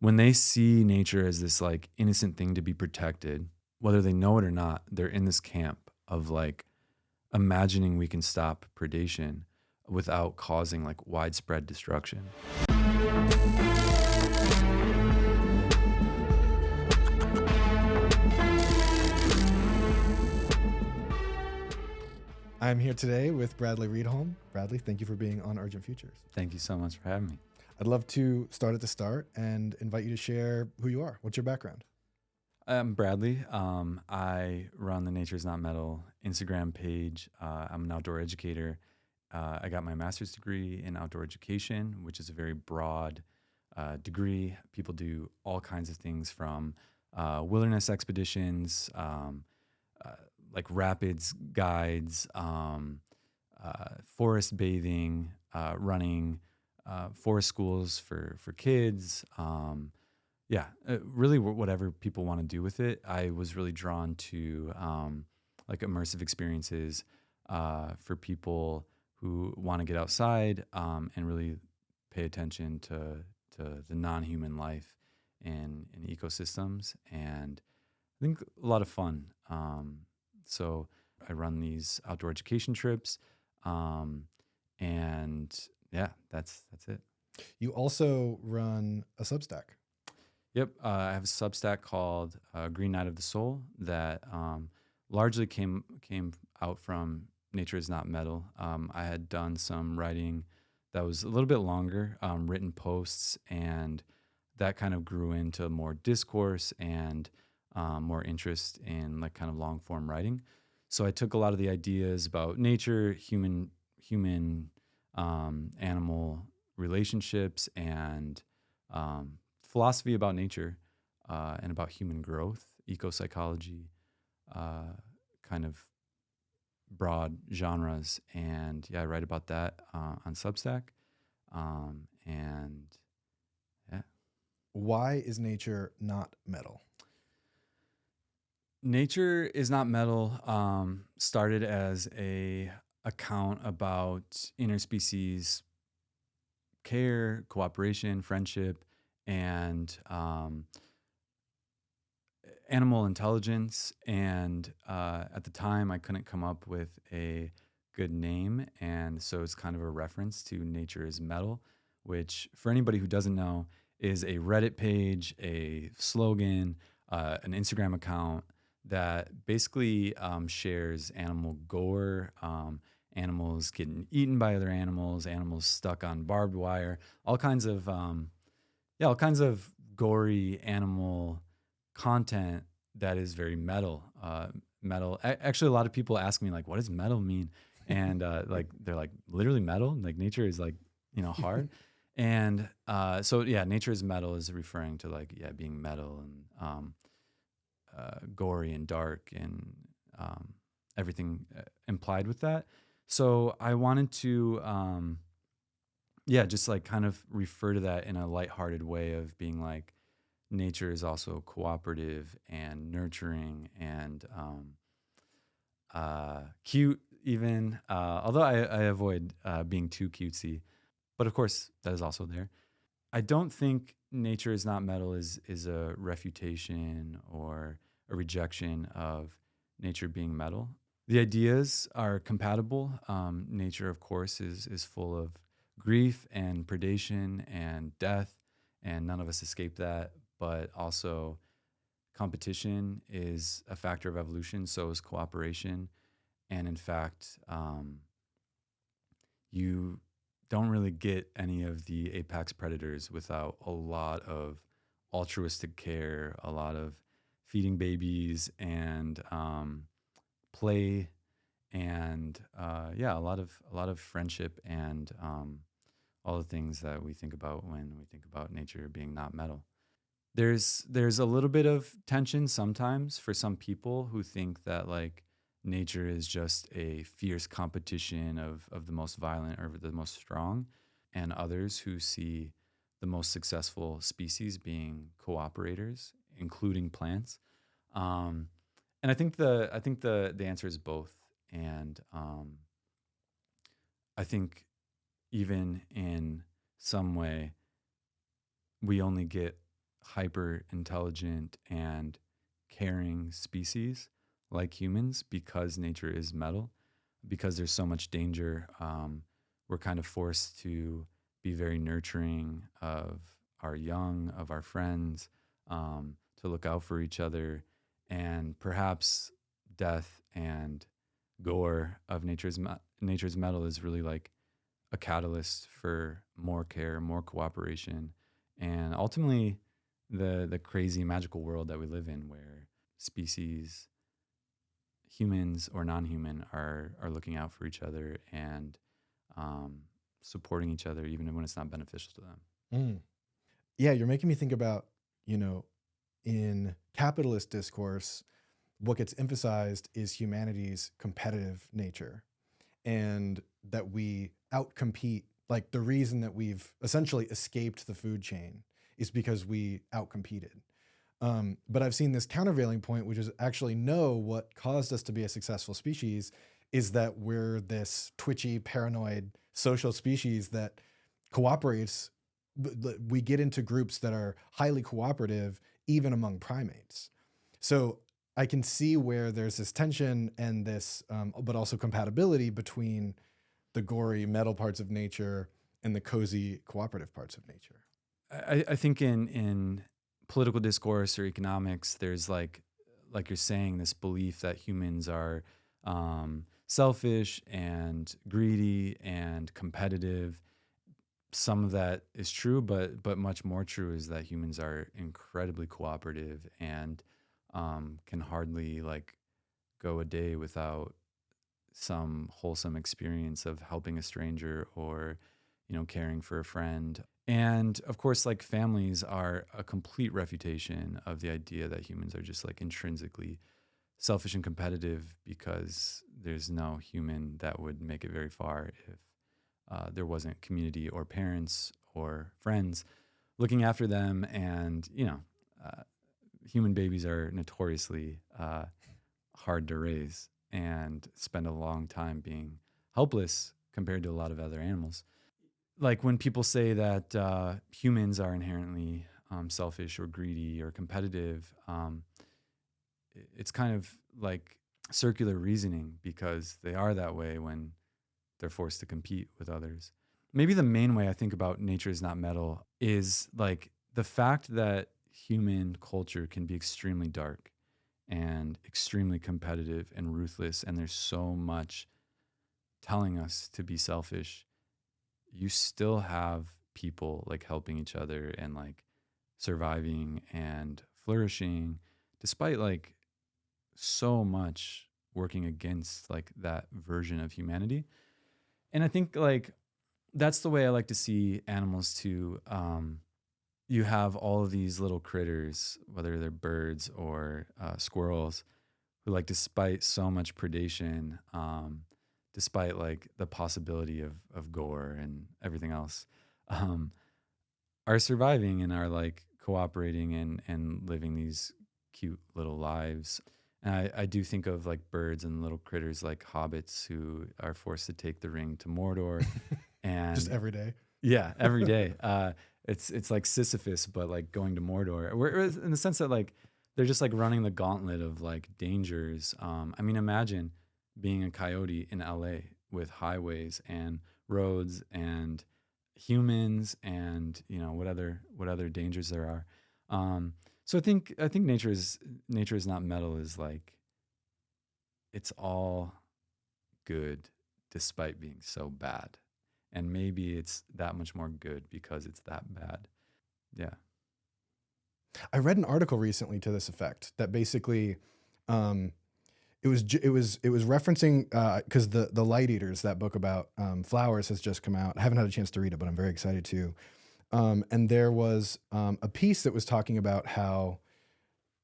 when they see nature as this like innocent thing to be protected, whether they know it or not, they're in this camp of like imagining we can stop predation without causing like widespread destruction. I'm here today with Bradley Rydholm. Bradley, thank you for being on Urgent Futures. Thank you so much for having me. I'd love to start at the start and invite you to share who you are. What's your background? I'm Bradley. I run the Nature's Not Metal Instagram page. I'm an outdoor educator. I got my master's degree in outdoor education, which is a very broad degree. People do all kinds of things from wilderness expeditions, like rapids guides, forest bathing, running, forest schools for kids. Really whatever people want to do with it. I was really drawn to like immersive experiences for people who want to get outside and really pay attention to the non-human life in ecosystems, and I think a lot of fun. So I run these outdoor education trips, and yeah, that's it. You also run a Substack. Yep, I have a Substack called Green Night of the Soul that largely came out from Nature is Not Metal. I had done some writing that was a little bit longer, written posts, and that kind of grew into more discourse and more interest in like kind of long form writing. So I took a lot of the ideas about nature, human animal relationships, and philosophy about nature and about human growth, ecopsychology, kind of broad genres. And yeah, I write about that on Substack. And yeah. Why is nature not metal? Nature is Not Metal started as a account about interspecies care, cooperation, friendship, and animal intelligence. And at the time, I couldn't come up with a good name, and so it's kind of a reference to Nature is Metal, which, for anybody who doesn't know, is a Reddit page, a slogan, an Instagram account that basically shares animal gore, animals getting eaten by other animals, animals stuck on barbed wire, all kinds of gory animal content that is very metal. Metal. Actually, a lot of people ask me like, "What does metal mean?" And like they're like, "Literally metal? Like nature is like hard." And so yeah, Nature is Metal is referring to like being metal and gory and dark and everything implied with that. So I wanted to just like kind of refer to that in a lighthearted way of being like nature is also cooperative and nurturing and cute even, although I avoid being too cutesy, but of course that is also there. I don't think Nature is Not Metal is a refutation or a rejection of nature being metal. The ideas are compatible. Nature, of course, is full of grief and predation and death, and none of us escape that. But also, competition is a factor of evolution, so is cooperation. And in fact, you don't really get any of the apex predators without a lot of altruistic care, a lot of feeding babies and play, and a lot of friendship and all the things that we think about when we think about nature being not metal. There's a little bit of tension sometimes for some people who think that like nature is just a fierce competition of the most violent or the most strong, and others who see the most successful species being cooperators, including plants. And I think the answer is both. And I think even in some way, we only get hyper intelligent and caring species like humans because nature is metal, because there's so much danger. We're kind of forced to be very nurturing of our young, of our friends, to look out for each other. And perhaps death and gore of nature's metal is really like a catalyst for more care, more cooperation, and ultimately the crazy magical world that we live in where species, humans or non-human, are looking out for each other and um, supporting each other even when it's not beneficial to them. Mm. Yeah, you're making me think about, you know, in capitalist discourse, what gets emphasized is humanity's competitive nature and that we outcompete. Like the reason that we've essentially escaped the food chain is because we outcompeted. But I've seen this countervailing point, which is actually no, what caused us to be a successful species is that we're this twitchy, paranoid social species that cooperates. We get into groups that are highly cooperative, even among primates. So I can see where there's this tension and this, but also compatibility between the gory metal parts of nature and the cozy cooperative parts of nature. I think in political discourse or economics, there's like you're saying, this belief that humans are selfish and greedy and competitive. Some of that is true, but much more true is that humans are incredibly cooperative and can hardly like go a day without some wholesome experience of helping a stranger or caring for a friend. And of course, like families are a complete refutation of the idea that humans are just like intrinsically selfish and competitive, because there's no human that would make it very far if there wasn't community or parents or friends looking after them. And uh, human babies are notoriously hard to raise and spend a long time being helpless compared to a lot of other animals. Like when people say that humans are inherently selfish or greedy or competitive, it's kind of like circular reasoning, because they are that way when they're forced to compete with others. Maybe the main way I think about nature is not metal is like the fact that human culture can be extremely dark and extremely competitive and ruthless, and there's so much telling us to be selfish. You still have people like helping each other and like surviving and flourishing despite like so much working against like that version of humanity. And I think like that's the way I like to see animals too. You have all of these little critters, whether they're birds or squirrels, who like, despite so much predation, despite like the possibility of gore and everything else, um, are surviving and are like cooperating and living these cute little lives. And I do think of like birds and little critters like hobbits who are forced to take the ring to Mordor. Just And every day. yeah, every day. It's like Sisyphus, but like going to Mordor. In the sense that like they're just like running the gauntlet of like dangers. I mean, imagine being a coyote in LA with highways and roads and humans and what other dangers there are. So I think nature is not metal is like it's all good despite being so bad. And maybe it's that much more good because it's that bad. Yeah. I read an article recently to this effect that basically, um, it was referencing because the Light Eaters, that book about flowers, has just come out. I haven't had a chance to read it, but I'm very excited to. And there was a piece that was talking about how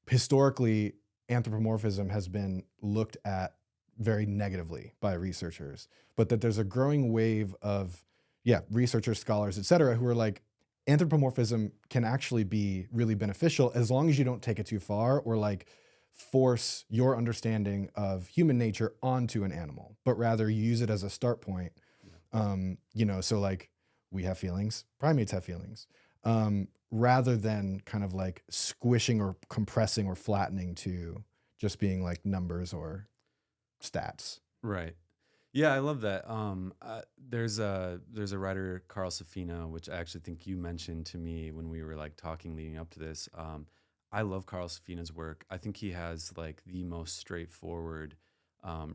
historically anthropomorphism has been looked at very negatively by researchers, but that there's a growing wave of, yeah, researchers, scholars, et cetera, who are like, anthropomorphism can actually be really beneficial as long as you don't take it too far or like force your understanding of human nature onto an animal, but rather you use it as a start point. So like we have feelings, primates have feelings. rather than kind of like squishing or compressing or flattening to just being like numbers or stats. Right. Yeah, I love that. There's a writer, Carl Safina, which I actually think you mentioned to me when we were like talking leading up to this. I love Carl Safina's work. I think he has like the most straightforward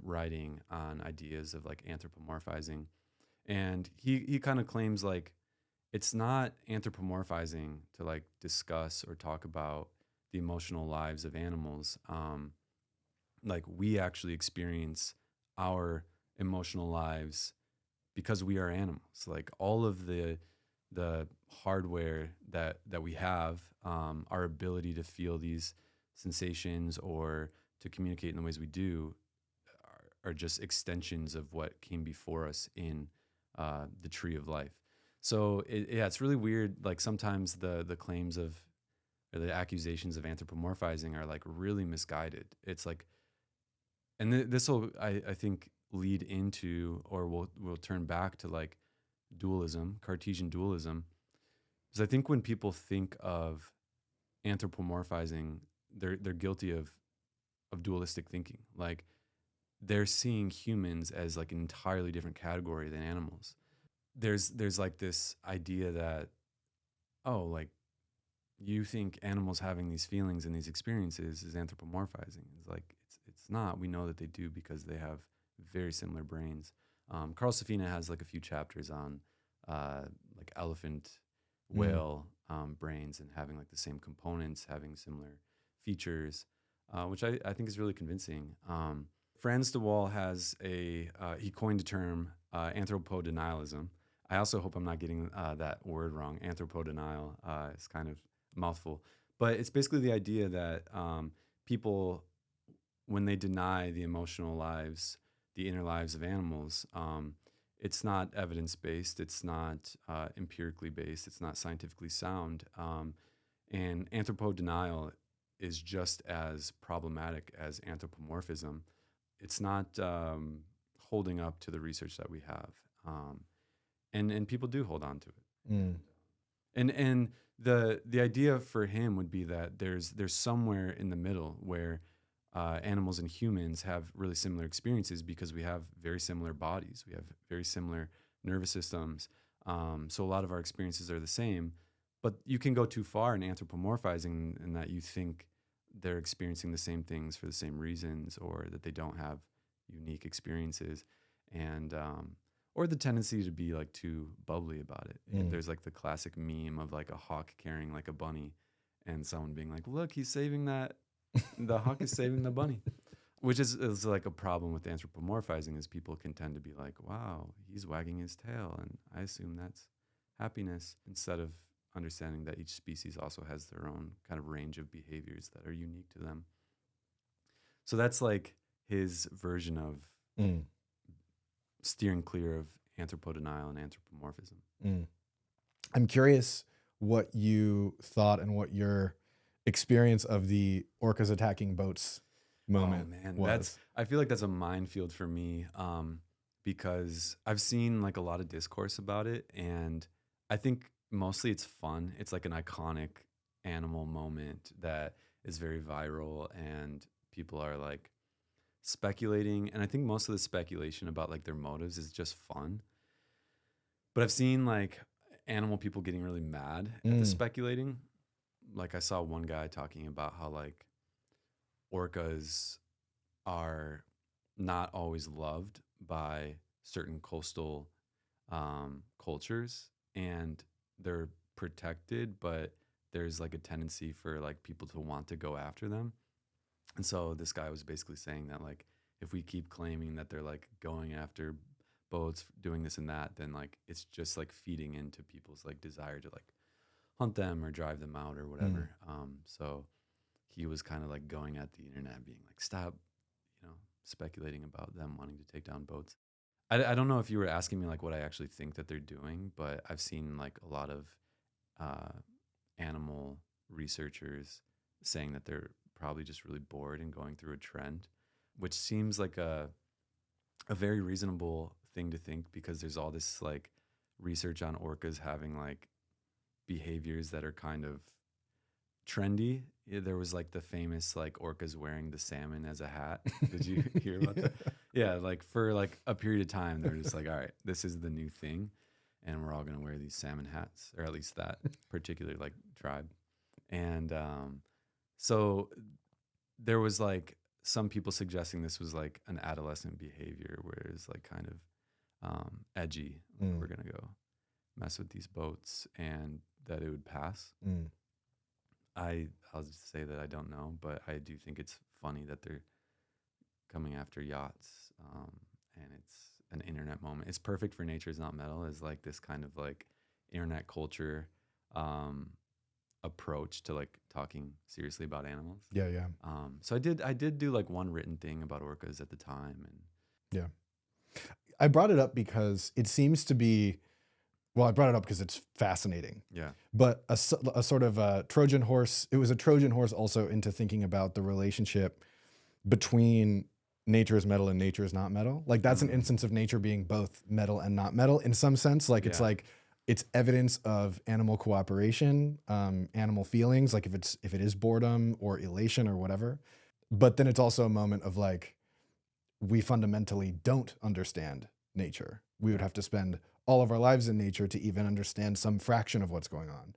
writing on ideas of like anthropomorphizing, and he kind of claims like it's not anthropomorphizing to like discuss or talk about the emotional lives of animals. Like we actually experience our emotional lives because we are animals. Like all of the hardware that we have, our ability to feel these sensations or to communicate in the ways we do, are just extensions of what came before us in the tree of life. So yeah, it's really weird. Like sometimes the claims of or the accusations of anthropomorphizing are like really misguided. It's like, and this will I think lead into or will turn back to like dualism, Cartesian dualism. Because I think when people think of anthropomorphizing, they're guilty of dualistic thinking. Like they're seeing humans as like an entirely different category than animals. There's like this idea that, oh, like you think animals having these feelings and these experiences is anthropomorphizing. It's like it's not. We know that they do because they have very similar brains. Carl Safina has like a few chapters on like elephant, Mm. whale brains and having like the same components, having similar features, which I think is really convincing. Franz de Waal has he coined the term anthropodenialism. I also hope I'm not getting that word wrong. Anthropodenial is kind of a mouthful, but it's basically the idea that people, when they deny the emotional lives, the inner lives of animals, it's not evidence based, it's not empirically based, it's not scientifically sound, and anthropodenial is just as problematic as anthropomorphism. It's not holding up to the research that we have, and people do hold on to it. Mm. And the idea for him would be that there's somewhere in the middle where animals and humans have really similar experiences because we have very similar bodies, we have very similar nervous systems. So a lot of our experiences are the same, but you can go too far in anthropomorphizing in that you think they're experiencing the same things for the same reasons, or that they don't have unique experiences, and or the tendency to be like too bubbly about it. Mm. There's like the classic meme of like a hawk carrying like a bunny, and someone being like, "Look, he's saving that. The hawk is saving the bunny," which is like a problem with anthropomorphizing. Is people can tend to be like, "Wow, he's wagging his tail," and I assume that's happiness, instead of understanding that each species also has their own kind of range of behaviors that are unique to them. So that's like his version of Mm. steering clear of anthropodenial and anthropomorphism. Mm. I'm curious what you thought and what your experience of the orcas attacking boats Oh moment man, that's was. I feel like that's a minefield for me, because I've seen like a lot of discourse about it, and I think mostly it's fun. It's like an iconic animal moment that is very viral, and people are like speculating. And I think most of the speculation about like their motives is just fun. But I've seen like animal people getting really mad at the Mm. speculating. Like I saw one guy talking about how like orcas are not always loved by certain coastal cultures, and they're protected, but there's like a tendency for like people to want to go after them. And so this guy was basically saying that like if we keep claiming that they're like going after boats, doing this and that, then like it's just like feeding into people's like desire to like hunt them or drive them out or Mm. whatever. So he was kind of like going at the internet, being like, "Stop, speculating about them wanting to take down boats." I don't know if you were asking me like what I actually think that they're doing, but I've seen like a lot of uh, animal researchers saying that they're probably just really bored and going through a trend, which seems like a very reasonable thing to think, because there's all this like research on orcas having like behaviors that are kind of trendy. There was like the famous like orcas wearing the salmon as a hat. Did you hear about that? Yeah, like for like a period of time, they're just like, all right, this is the new thing, and we're all gonna wear these salmon hats, or at least that particular like tribe. And so there was like some people suggesting this was like an adolescent behavior, where it's like kind of edgy. Like Mm, we're gonna go mess with these boats, and that it would pass. mm. I'll just say that I don't know, but I do think it's funny that they're coming after yachts, and it's an internet moment. It's perfect for Nature's Not Metal as like this kind of like internet culture um, approach to like talking seriously about animals. Yeah, yeah, So I did do like one written thing about orcas at the time, and yeah. I brought it up because it seems to be, well, I brought it up because it's fascinating, yeah, but a sort of a Trojan horse. It was a Trojan horse also into thinking about the relationship between nature is metal and nature is not metal. Like that's an mm, instance of nature being both metal and not metal in some sense. yeah, Like it's evidence of animal cooperation, animal feelings, like if it is boredom or elation or whatever. But then it's also a moment of like, we fundamentally don't understand nature. We would yeah, have to spend all of our lives in nature to even understand some fraction of what's going on.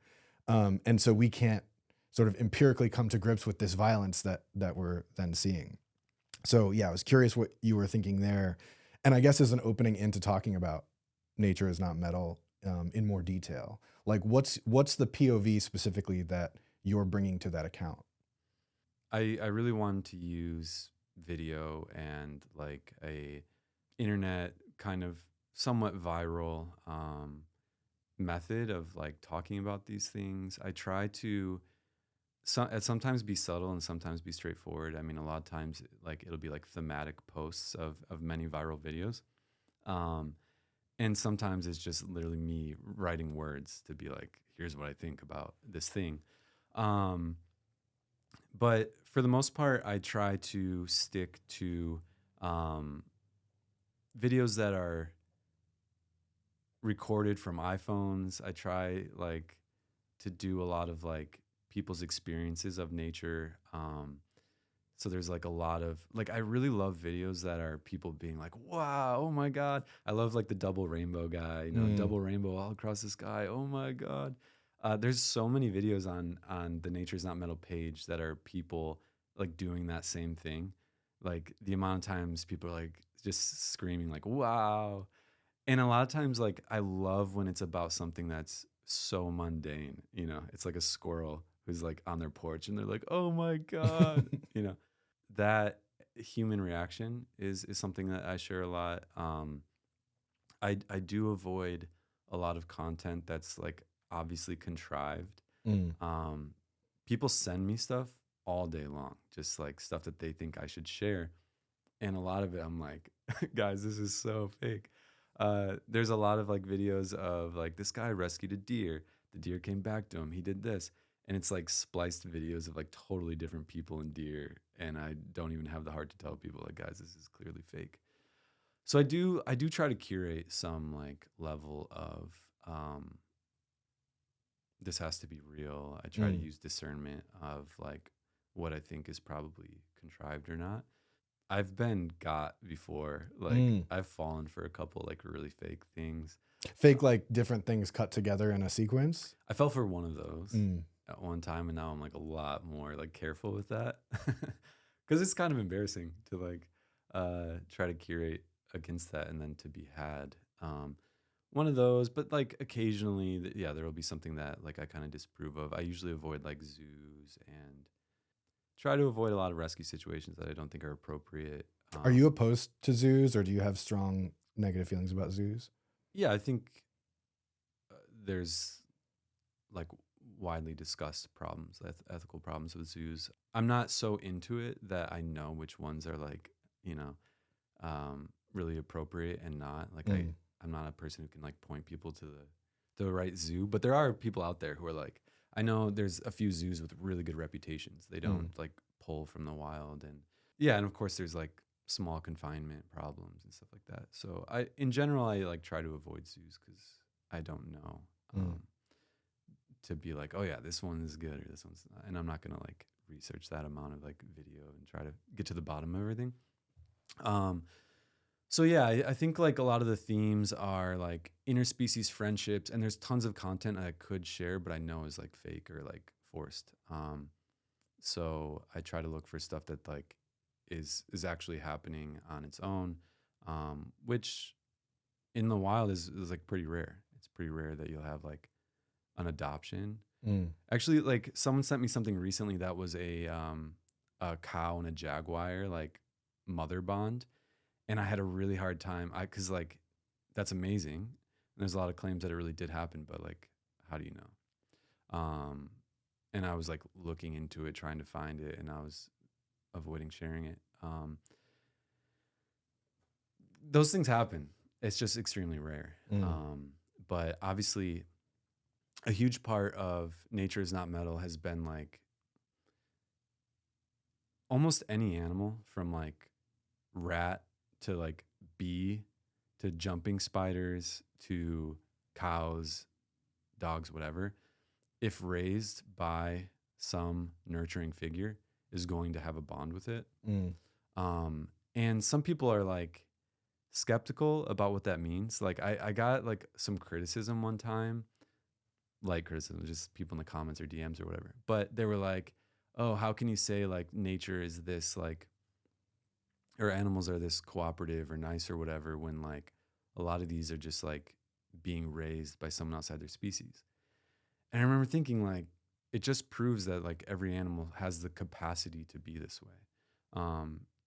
And so we can't sort of empirically come to grips with this violence that we're then seeing. So yeah, I was curious what you were thinking there. And I guess as an opening into talking about nature is not metal in more detail, like what's the POV specifically that you're bringing to that account? I really wanted to use video and like a internet kind of somewhat viral method of like talking about these things. I try to sometimes be subtle and sometimes be straightforward. I mean, a lot of times like it'll be like thematic posts of many viral videos. Um, and sometimes it's just literally me writing words to be like, here's what I think about this thing. Um, but for the most part, I try to stick to um, videos that are recorded from iPhones. I try like to do a lot of like people's experiences of nature. So there's like a lot of like I really love videos that are people being like, "Wow, oh my god!" I love like the double rainbow guy, Mm, double rainbow all across the sky. Oh my god! There's so many videos on the Nature's Not Metal page that are people like doing that same thing. Like the amount of times people are like just screaming like, "Wow!" And a lot of times, like, I love when it's about something that's so mundane. It's like a squirrel who's like on their porch and they're like, "Oh my god!" You know, that human reaction is something that I share a lot. I do avoid a lot of content that's like obviously contrived. mm, Um, People send me stuff all day long, just like stuff that they think I should share, and a lot of it I'm like, guys, this is so fake. There's a lot of like videos of like this guy rescued a deer. The deer came back to him. He did this, and it's like spliced videos of like totally different people and deer. And I don't even have the heart to tell people like, guys, this is clearly fake. So I do try to curate some like level of um, this has to be real. I try to mm, use discernment of like what I think is probably contrived or not. I've been got before. Like mm. I've fallen for a couple like really fake things. Fake like different things cut together in a sequence. I fell for one of those Mm, at one time, and now I'm like a lot more like careful with that because it's kind of embarrassing to like try to curate against that and then to be had. One of those, but like occasionally, yeah, there will be something that like I kind of disapprove of. I usually avoid like zoos and try to avoid a lot of rescue situations that I don't think are appropriate. Are you opposed to zoos, or do you have strong negative feelings about zoos? Yeah, I think there's like widely discussed problems, ethical problems with zoos. I'm not so into it that I know which ones are like, you know, really appropriate and not. Like Mm, I'm not a person who can like point people to the right zoo, but there are people out there who are like, I know there's a few zoos with really good reputations. They don't mm, like pull from the wild, and yeah, and of course there's like small confinement problems and stuff like that. So in general, I like try to avoid zoos because I don't know. mm. to be like, oh yeah, this one is good or this one's not. And I'm not gonna like research that amount of like video and try to get to the bottom of everything. Um, so yeah, I think like a lot of the themes are like interspecies friendships, and there's tons of content I could share, but I know is like fake or like forced. So I try to look for stuff that like is actually happening on its own, which in the wild is like pretty rare. It's pretty rare that you'll have like an adoption. Mm. Actually, like someone sent me something recently that was a cow and a jaguar like mother bond, and I had a really hard time. Because like that's amazing. And there's a lot of claims that it really did happen, but like, how do you know? And I was like looking into it, trying to find it, and I was avoiding sharing it. Those things happen. It's just extremely rare. Mm. But obviously, a huge part of Nature is Not Metal has been like almost any animal from like rat to like bee to jumping spiders to cows, dogs, whatever, if raised by some nurturing figure, is going to have a bond with it. Mm. And some people are like skeptical about what that means. Like I got like some criticism one time, like criticism, just people in the comments or DMs or whatever. But they were like, oh, how can you say like nature is this like, or animals are this cooperative or nice or whatever, when like a lot of these are just like being raised by someone outside their species. And I remember thinking like, it just proves that like every animal has the capacity to be this way.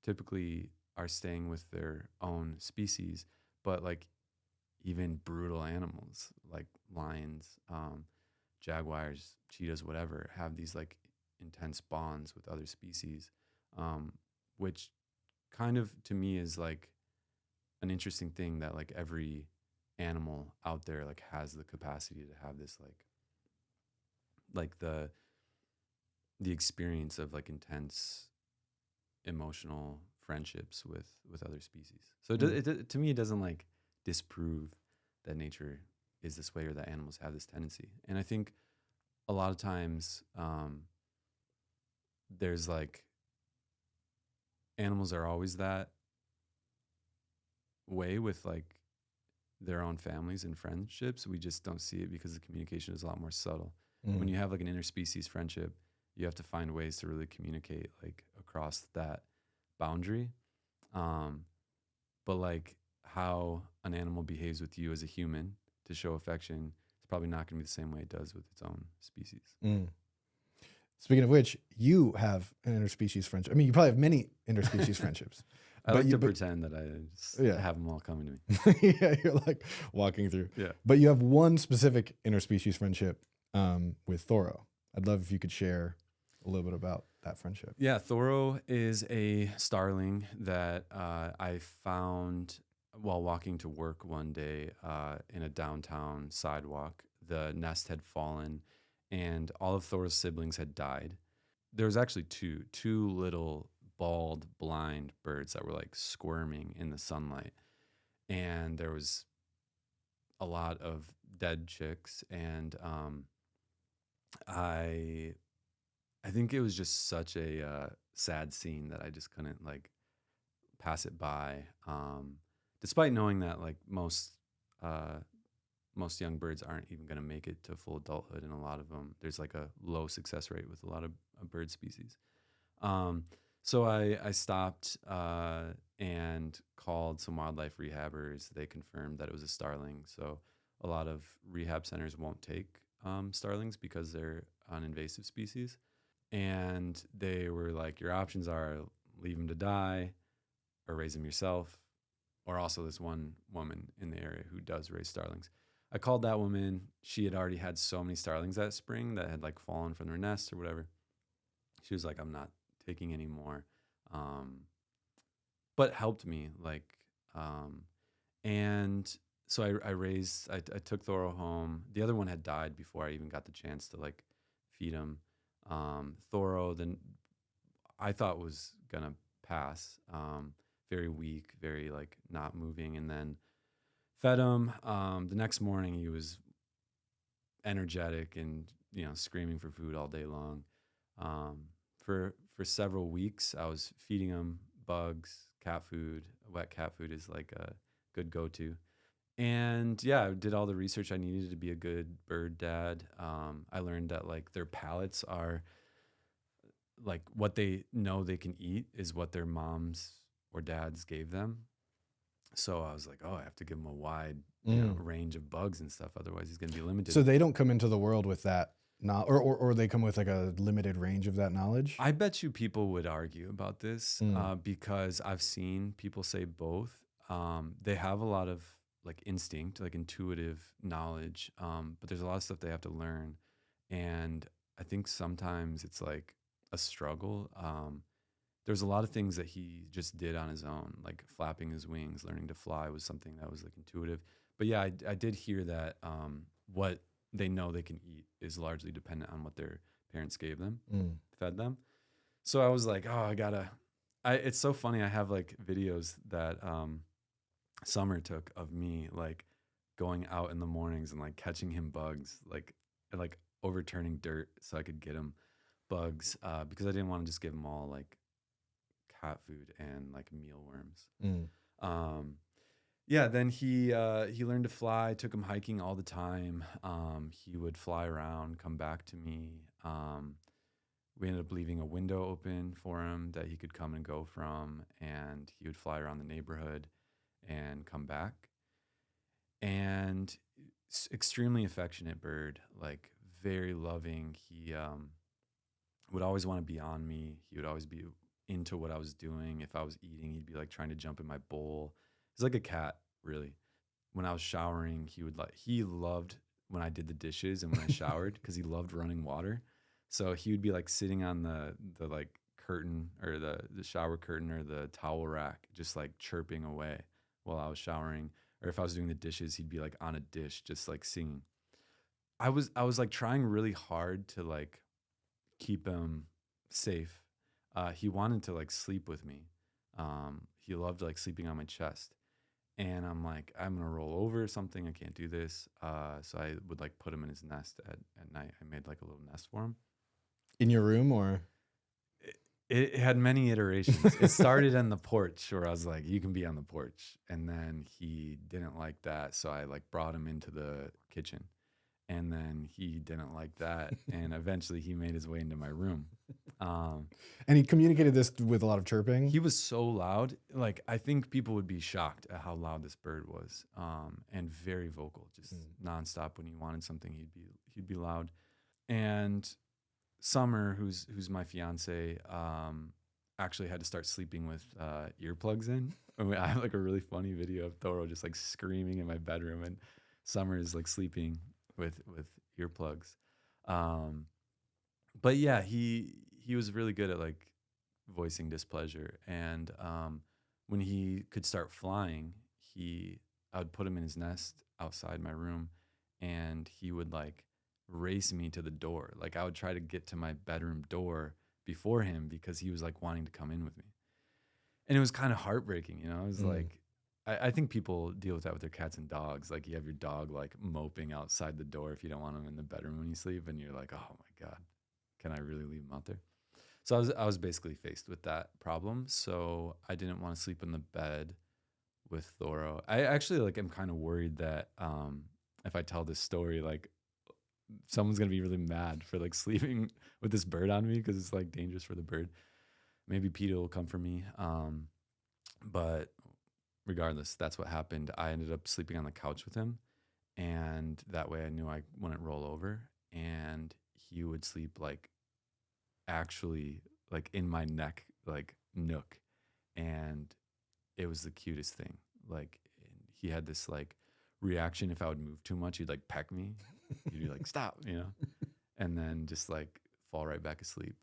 Typically are staying with their own species, but like even brutal animals like lions, jaguars, cheetahs, whatever, have these like intense bonds with other species, which kind of to me is like an interesting thing, that like every animal out there like has the capacity to have this like the experience of like intense emotional friendships with other species. So Mm. to me, it doesn't like disprove that nature is this way or that animals have this tendency. And I think a lot of times, there's like animals are always that way with like their own families and friendships. We just don't see it because the communication is a lot more subtle. When Mm. you have like an interspecies friendship, you have to find ways to really communicate like across that boundary. Um, but like how an animal behaves with you as a human to show affection, it's probably not going to be the same way it does with its own species. Mm. Speaking of which, you have an interspecies friendship. I mean, you probably have many interspecies friendships. I But like you, to but pretend that I just yeah, have them all coming to me. yeah, you're like walking through. Yeah. But you have one specific interspecies friendship with Thoro. I'd love if you could share a little bit about that friendship. Yeah, Thoro is a starling that I found while walking to work one day in a downtown sidewalk. The nest had fallen, and all of Thoro's siblings had died. There was actually two little bald, blind birds that were like squirming in the sunlight, and there was a lot of dead chicks, and I I think it was just such a sad scene that I just couldn't like pass it by. Despite knowing that like uh, most young birds aren't even going to make it to full adulthood, and a lot of them there's like a low success rate with a lot of bird species. Um, so I stopped and called some wildlife rehabbers. They confirmed that it was a starling. So a lot of rehab centers won't take starlings because they're an invasive species. And they were like, your options are leave them to die or raise them yourself, or also this one woman in the area who does raise starlings. I called that woman. She had already had so many starlings that spring that had like fallen from their nest or whatever. She was like, I'm not taking any more. Um, but helped me like, and so I took Thoro home. The other one had died before I even got the chance to like feed him. Thoro, then I thought was gonna pass. Very weak, very like not moving, and then fed him. The next morning he was energetic and screaming for food all day long. For several weeks, I was feeding him bugs, cat food. Wet cat food is like a good go-to. And yeah, I did all the research I needed to be a good bird dad. I learned that like their palates are like what they know they can eat is what their moms or dads gave them. So I was like, oh, I have to give him a wide, Mm. range of bugs and stuff. Otherwise, he's going to be limited. So they don't come into the world with that, or they come with like a limited range of that knowledge. I bet you people would argue about this Mm. because I've seen people say both. They have a lot of like instinct, like intuitive knowledge, but there's a lot of stuff they have to learn. And I think sometimes it's like a struggle. There's a lot of things that he just did on his own, like flapping his wings, learning to fly was something that was like intuitive. But yeah, I did hear that what they know they can eat is largely dependent on what their parents gave them, Mm. fed them. So I was like, oh, it's so funny. I have like videos that Summer took of me like going out in the mornings and like catching him bugs, like overturning dirt so I could get him bugs because I didn't want to just give him all like cat food and like mealworms. Mm. Yeah, then he learned to fly. Took him hiking all the time. He would fly around, come back to me. We ended up leaving a window open for him that he could come and go from, and he would fly around the neighborhood and come back. And extremely affectionate bird, like very loving. He would always want to be on me. He would always be into what I was doing. If I was eating, he'd be like trying to jump in my bowl. He's like a cat, really. When I was showering, he loved when I did the dishes and when I showered because he loved running water. So he would be like sitting on the like curtain or the shower curtain or the towel rack, just like chirping away while I was showering. Or if I was doing the dishes, he'd be like on a dish, just like singing. I was like trying really hard to like keep him safe. He wanted to like sleep with me. He loved like sleeping on my chest. And I'm like, I'm gonna roll over or something. I can't do this. So I would like put him in his nest at night. I made like a little nest for him. In your room, or It had many iterations. It started on the porch where I was like, you can be on the porch. And then he didn't like that. So I like brought him into the kitchen. And then he didn't like that. And eventually he made his way into my room. and he communicated this with a lot of chirping. He was so loud. Like, I think people would be shocked at how loud this bird was. And very vocal, just nonstop. When he wanted something, he'd be loud. And Summer, who's my fiance, actually had to start sleeping with earplugs in. I mean, I have like a really funny video of Thoro just like screaming in my bedroom, and Summer is like sleeping with earplugs. But yeah, he was really good at like voicing displeasure, and when he could start flying, I would put him in his nest outside my room, and he would like race me to the door. Like I would try to get to my bedroom door before him because he was like wanting to come in with me. And it was kind of heartbreaking, you know? It was like, I think people deal with that with their cats and dogs. Like you have your dog like moping outside the door if you don't want him in the bedroom when you sleep. And you're like, oh my God, can I really leave him out there? So I was basically faced with that problem. So I didn't want to sleep in the bed with Thoro. I actually like am kind of worried that if I tell this story, like someone's gonna be really mad for like sleeping with this bird on me because it's like dangerous for the bird. Maybe PETA will come for me. But regardless, that's what happened. I ended up sleeping on the couch with him, and that way I knew I wouldn't roll over, and he would sleep like actually like in my neck, like nook, and it was the cutest thing. Like he had this like reaction if I would move too much, he'd like peck me. He'd be like, stop, and then just like fall right back asleep.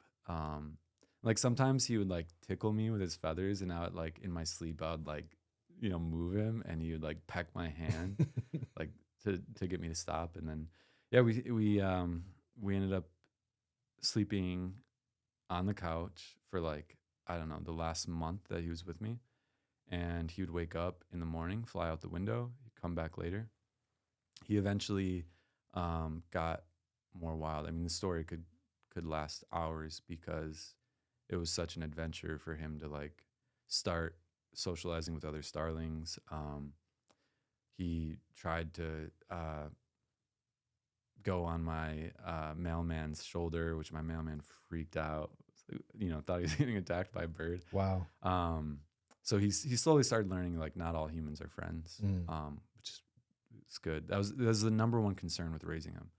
Like sometimes he would like tickle me with his feathers, and I would like in my sleep I would like move him, and he would like peck my hand like to get me to stop. And then yeah, we ended up sleeping on the couch for like I don't know the last month that he was with me, and he would wake up in the morning, fly out the window, he'd come back later. He eventually got more wild. I mean, the story could last hours because it was such an adventure for him to like start socializing with other starlings. He tried to go on my mailman's shoulder, which my mailman freaked out. You know, thought he was getting attacked by a bird. Wow. So he slowly started learning like not all humans are friends, Mm. which is it's good. That was the number one concern with raising him.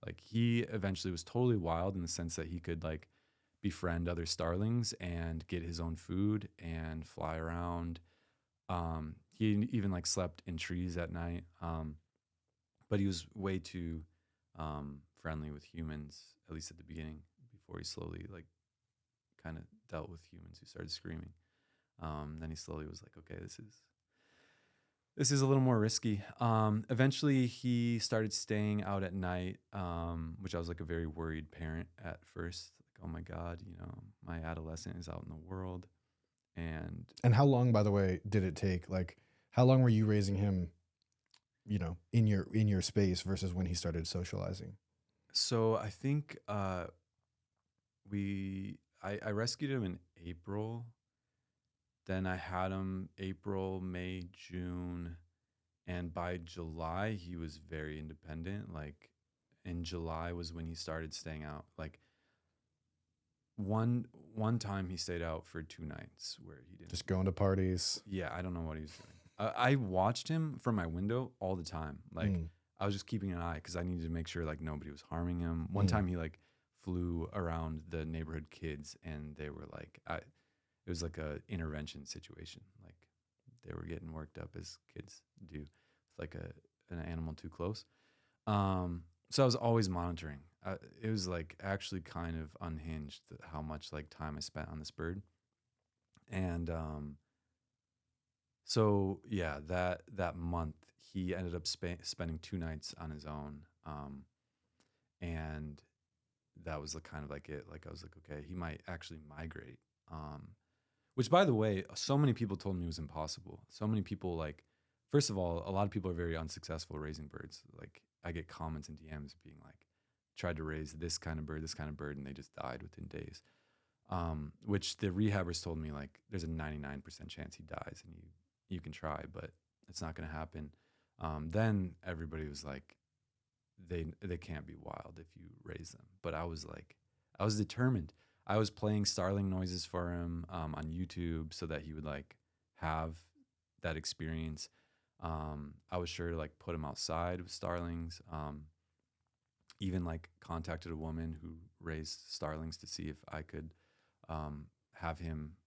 Like he eventually was totally wild in the sense that he could like befriend other starlings and get his own food and fly around. He even like slept in trees at night. But he was way too friendly with humans, at least at the beginning, before he slowly like kind of dealt with humans who started screaming. Then he slowly was like, okay, this is a little more risky. Eventually, he started staying out at night, which I was like a very worried parent at first. Like, oh my God, you know, my adolescent is out in the world. And how long, by the way, did it take? Like, how long were you raising him, you know, in your space versus when he started socializing? So I think I rescued him in April. Then I had him April, May, June, and by July he was very independent. Like in July was when he started staying out. Like one time he stayed out for 2 nights where he didn't. Just going to parties. Yeah, I don't know what he was doing. I watched him from my window all the time. Like Mm. I was just keeping an eye because I needed to make sure like nobody was harming him. One Mm. time he like flew around the neighborhood kids and they were like, it was like a intervention situation. Like they were getting worked up as kids do, with like an animal too close. So I was always monitoring. It was like actually kind of unhinged how much like time I spent on this bird. And so yeah, that month he ended up spending 2 nights on his own, and that was kind of like it. Like I was like, okay, he might actually migrate. Which, by the way, so many people told me was impossible. So many people like, first of all, a lot of people are very unsuccessful raising birds. Like I get comments and DMs being like, tried to raise this kind of bird, and they just died within days. Which the rehabbers told me like there's a 99% chance he dies, and you can try, but it's not going to happen. Then everybody was like, they can't be wild if you raise them. But I was like, I was determined. I was playing starling noises for him on YouTube so that he would like have that experience. I was sure to like put him outside with starlings. Even like contacted a woman who raised starlings to see if I could have him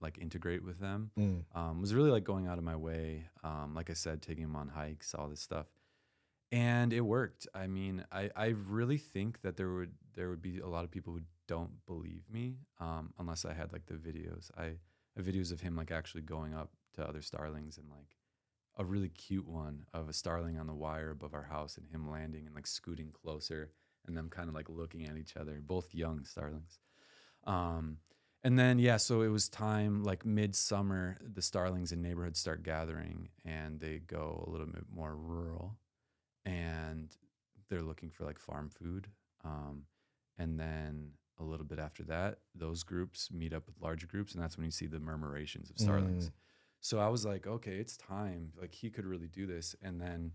like integrate with them. Mm. Was really like going out of my way. Like I said, taking him on hikes, all this stuff. And it worked. I mean, I really think that there would be a lot of people who don't believe me unless I had like the videos. I have videos of him like actually going up to other starlings, and like a really cute one of a starling on the wire above our house and him landing and like scooting closer and them kind of like looking at each other, both young starlings. And then, yeah, so it was time like midsummer, the starlings in neighborhoods start gathering and they go a little bit more rural, and they're looking for like farm food. And then a little bit after that, those groups meet up with larger groups, and that's when you see the murmurations of starlings. Mm. So I was like, okay, it's time. Like he could really do this. And then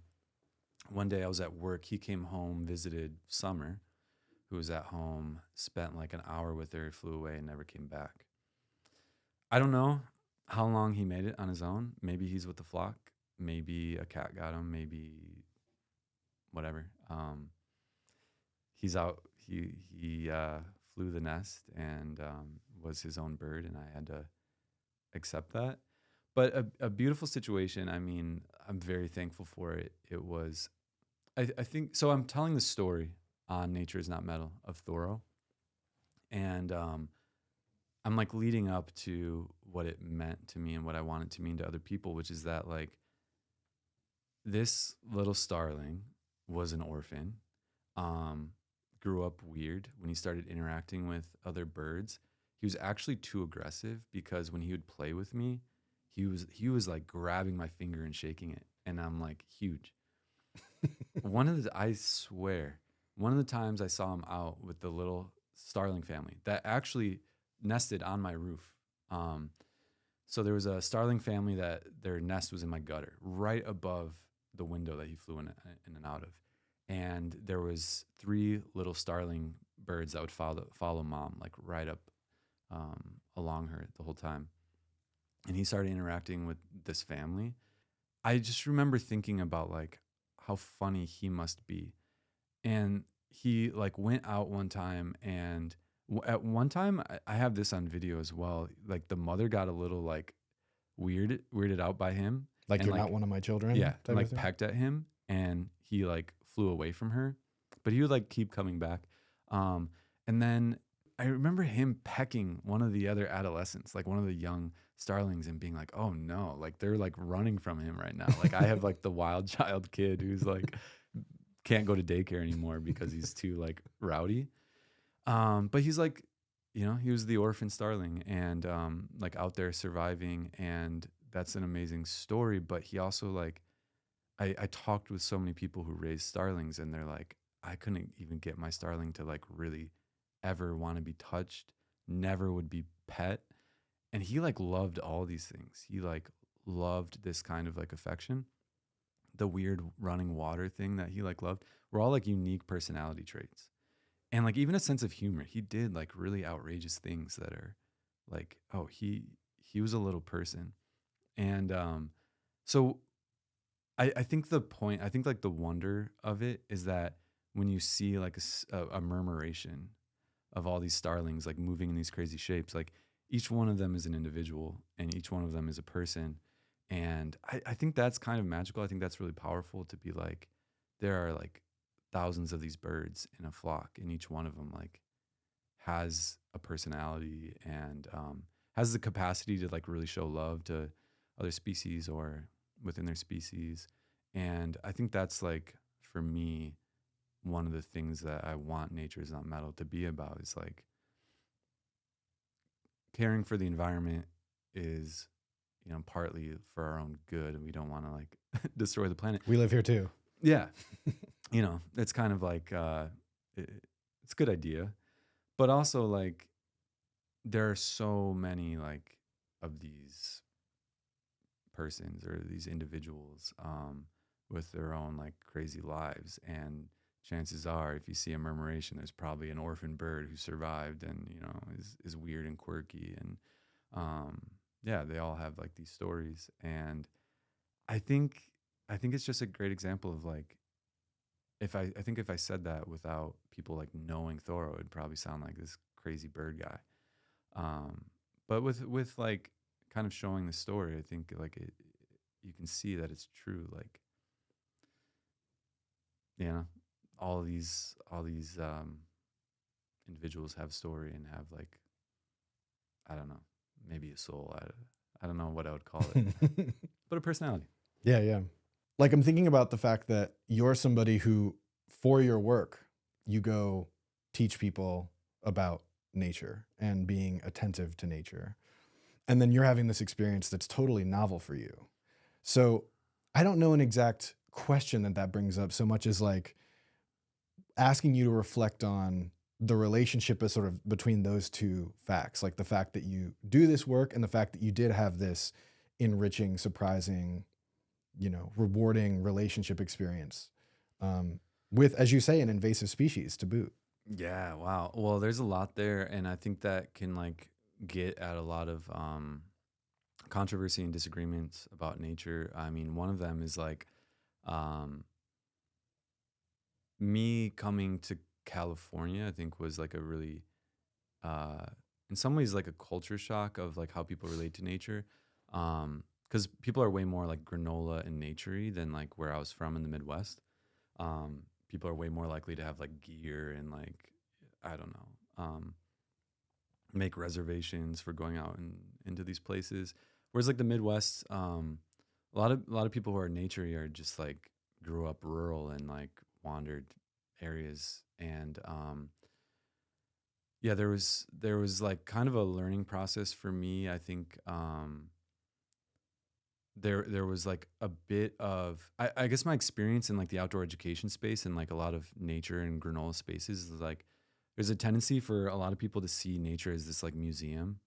one day I was at work. He came home, visited Summer, who was at home, spent like an hour with her, flew away, and never came back. I don't know how long he made it on his own. Maybe he's with the flock. Maybe a cat got him. Maybe whatever. He's out. He flew the nest and was his own bird, and I had to accept that. But a beautiful situation. I mean, I'm very thankful for it. It was, I think, so I'm telling the story on Nature is Not Metal of Thoreau. And I'm like leading up to what it meant to me and what I want it to mean to other people, which is that like this little starling was an orphan, grew up weird. When he started interacting with other birds, he was actually too aggressive because when he would play with me, he was like grabbing my finger and shaking it, and I'm like huge. I swear, one of the times I saw him out with the little starling family that actually nested on my roof. Um, so there was a starling family that their nest was in my gutter, right above the window that he flew in and out of. And there was three little starling birds that would follow mom, like right up along her the whole time. And he started interacting with this family. I just remember thinking about like how funny he must be. And he like went out one time, and at one time I have this on video as well. Like the mother got a little like weirded out by him, Like, and you're not like one of my children yeah, and type of like thing. pecked at him, and he like flew away from her, but he would like keep coming back. Um, and then I remember him pecking one of the other adolescents, like one of the young starlings, and being like, "Oh no!" Like they're like running from him right now. Like I have like the wild child kid who's like can't go to daycare anymore because he's too like rowdy. But he's like, he was the orphan starling, and like out there surviving, and that's an amazing story. But he also like, I talked with so many people who raise starlings, and they're like, I couldn't even get my starling to like really ever want to be touched, never would be pet. And he like loved all these things. He like loved this kind of like affection, the weird running water thing that he like loved. We're all like unique personality traits, and like even a sense of humor. He did like really outrageous things that are like, oh, he was a little person. And so I think the point, I think like the wonder of it is that when you see like a murmuration of all these starlings like moving in these crazy shapes, like each one of them is an individual, and each one of them is a person. And I think that's kind of magical. I think that's really powerful to be like, there are like thousands of these birds in a flock, and each one of them like has a personality, and has the capacity to like really show love to other species or within their species. And I think that's like, for me, one of the things that I want Nature is Not Metal to be about is like caring for the environment is, partly for our own good, and we don't want to like destroy the planet. We live here too. Yeah. It's kind of like, it's a good idea, but also like there are so many like of these persons or these individuals with their own like crazy lives, and chances are if you see a murmuration, there's probably an orphan bird who survived and is weird and quirky, and um, yeah, they all have like these stories. And I think I think it's just a great example of like, I think if I said that without people like knowing Thoreau, it'd probably sound like this crazy bird guy. Um, but with like kind of showing the story, I think like you can see that it's true. Like, you know, all these individuals have story and have like, I don't know, maybe a soul. I don't know what I would call it, but a personality. Yeah, yeah. Like, I'm thinking about the fact that you're somebody who, for your work, you go teach people about nature and being attentive to nature. And then you're having this experience that's totally novel for you. So I don't know an exact question that brings up so much as like asking you to reflect on the relationship as sort of between those two facts, like the fact that you do this work and the fact that you did have this enriching, surprising, rewarding relationship experience with, as you say, an invasive species to boot. Yeah, wow. Well, there's a lot there, and I think that can like get at a lot of controversy and disagreements about nature. I mean, one of them is like, um, me coming to California, I think was like a really, uh, in some ways, like a culture shock of like how people relate to nature. Because people are way more like granola and naturey than like where I was from in the Midwest. People are way more likely to have like gear and like, I don't know, make reservations for going out and into these places. Whereas like the Midwest, a lot of people who are naturey are just like grew up rural and like wandered areas. And yeah, there was like kind of a learning process for me. I think there was like a bit of I guess my experience in like the outdoor education space and like a lot of nature and granola spaces is like there's a tendency for a lot of people to see nature as this like museum,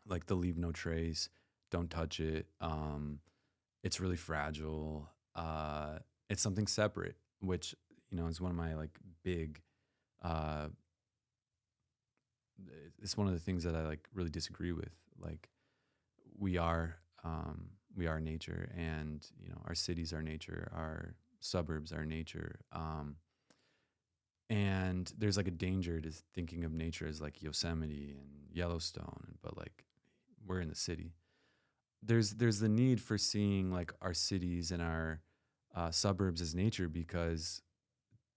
like the leave no trace, don't touch it. It's really fragile. It's something separate, which is one of my like big. Uh, it's one of the things that I like really disagree with. Like we are we are nature, and our cities are nature, our suburbs are nature. And there's like a danger to thinking of nature as like Yosemite and Yellowstone, but like we're in the city. There's the need for seeing like our cities and our suburbs as nature, because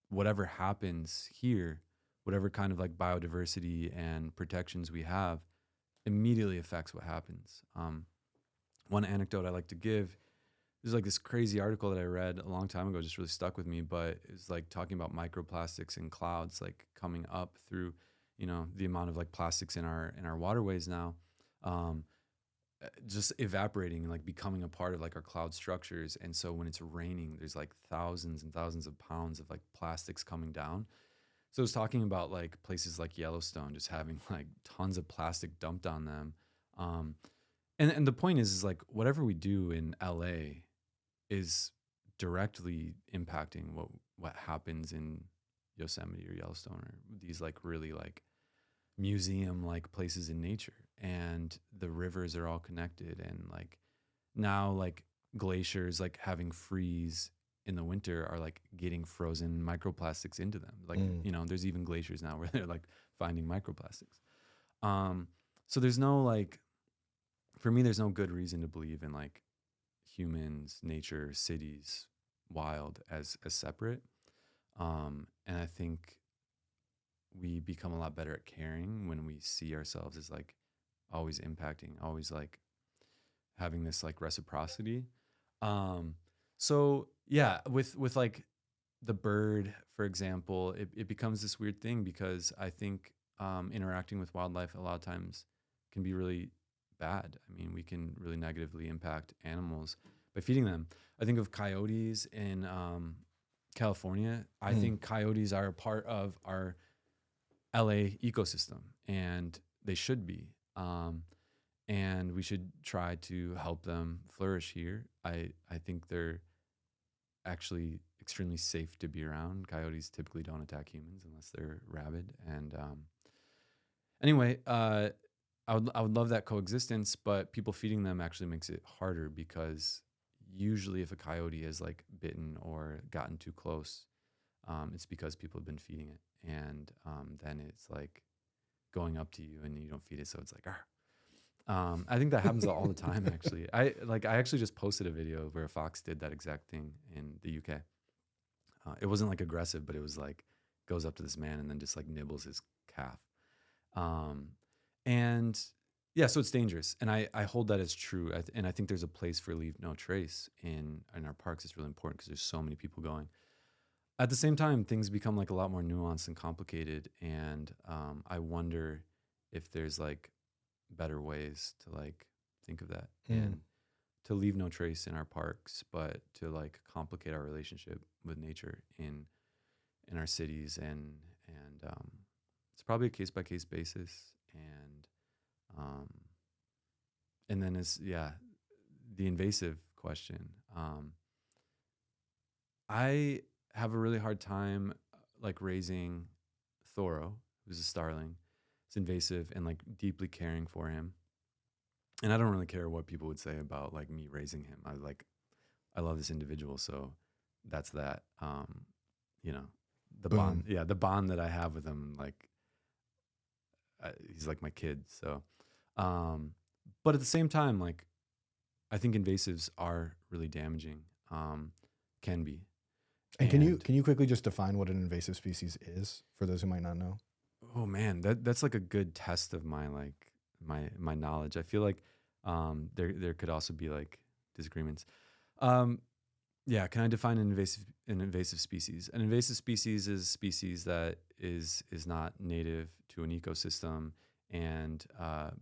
whatever happens here, whatever kind of like biodiversity and protections we have, immediately affects what happens. One anecdote I like to give, there's like this crazy article that I read a long time ago, just really stuck with me, but it's like talking about microplastics in clouds, like coming up through, the amount of like plastics in our waterways now, um, just evaporating and like becoming a part of like our cloud structures. And so when it's raining, there's like thousands and thousands of pounds of like plastics coming down. So it's talking about like places like Yellowstone just having like tons of plastic dumped on them. Um, and the point is like whatever we do in LA is directly impacting what happens in Yosemite or Yellowstone or these like really like museum like places in nature. And the rivers are all connected, and like now like glaciers like having freeze in the winter are like getting frozen microplastics into them. Like, Mm. there's even glaciers now where they're like finding microplastics. Um, so there's no like, for me, there's no good reason to believe in like humans, nature, cities, wild as separate. And I think we become a lot better at caring when we see ourselves as like always impacting, always like having this like reciprocity. Um, so yeah, with like the bird, for example, it becomes this weird thing because I think interacting with wildlife a lot of times can be really bad. I mean, we can really negatively impact animals by feeding them. I think of coyotes in California. I Mm. think coyotes are a part of our LA ecosystem, and they should be. And we should try to help them flourish here. I think they're actually extremely safe to be around. Coyotes typically don't attack humans unless they're rabid. And anyway, I would love that coexistence, but people feeding them actually makes it harder, because usually if a coyote has like bitten or gotten too close, it's because people have been feeding it, and then it's like going up to you and you don't feed it, so it's like, "Arr." I think that happens all the time. Actually, I actually just posted a video where a fox did that exact thing in the UK. It wasn't like aggressive, but it was like goes up to this man and then just like nibbles his calf. Um, and yeah, so it's dangerous, and I hold that as true. And I think there's a place for leave no trace in our parks. It's really important because there's so many people going. At the same time, things become like a lot more nuanced and complicated, and I wonder if there's like better ways to like think of that Mm. and to leave no trace in our parks, but to like complicate our relationship with nature in our cities, and it's probably a case by case basis, um, and then is yeah the invasive question. I have a really hard time like raising Thoro, who's a starling. It's invasive, and like deeply caring for him. And I don't really care what people would say about like me raising him. I love this individual, so that's that. You know, the bond, Boom. yeah, the bond that I have with him, like he's like my kid. So, um, but at the same time, like I think invasives are really damaging. Can be, And can you and can you quickly just define what an invasive species is for those who might not know? oh man, that's like a good test of my like my knowledge. I feel like there could also be like disagreements. Um, yeah, can I define an invasive species? An invasive species is a species that is not native to an ecosystem, and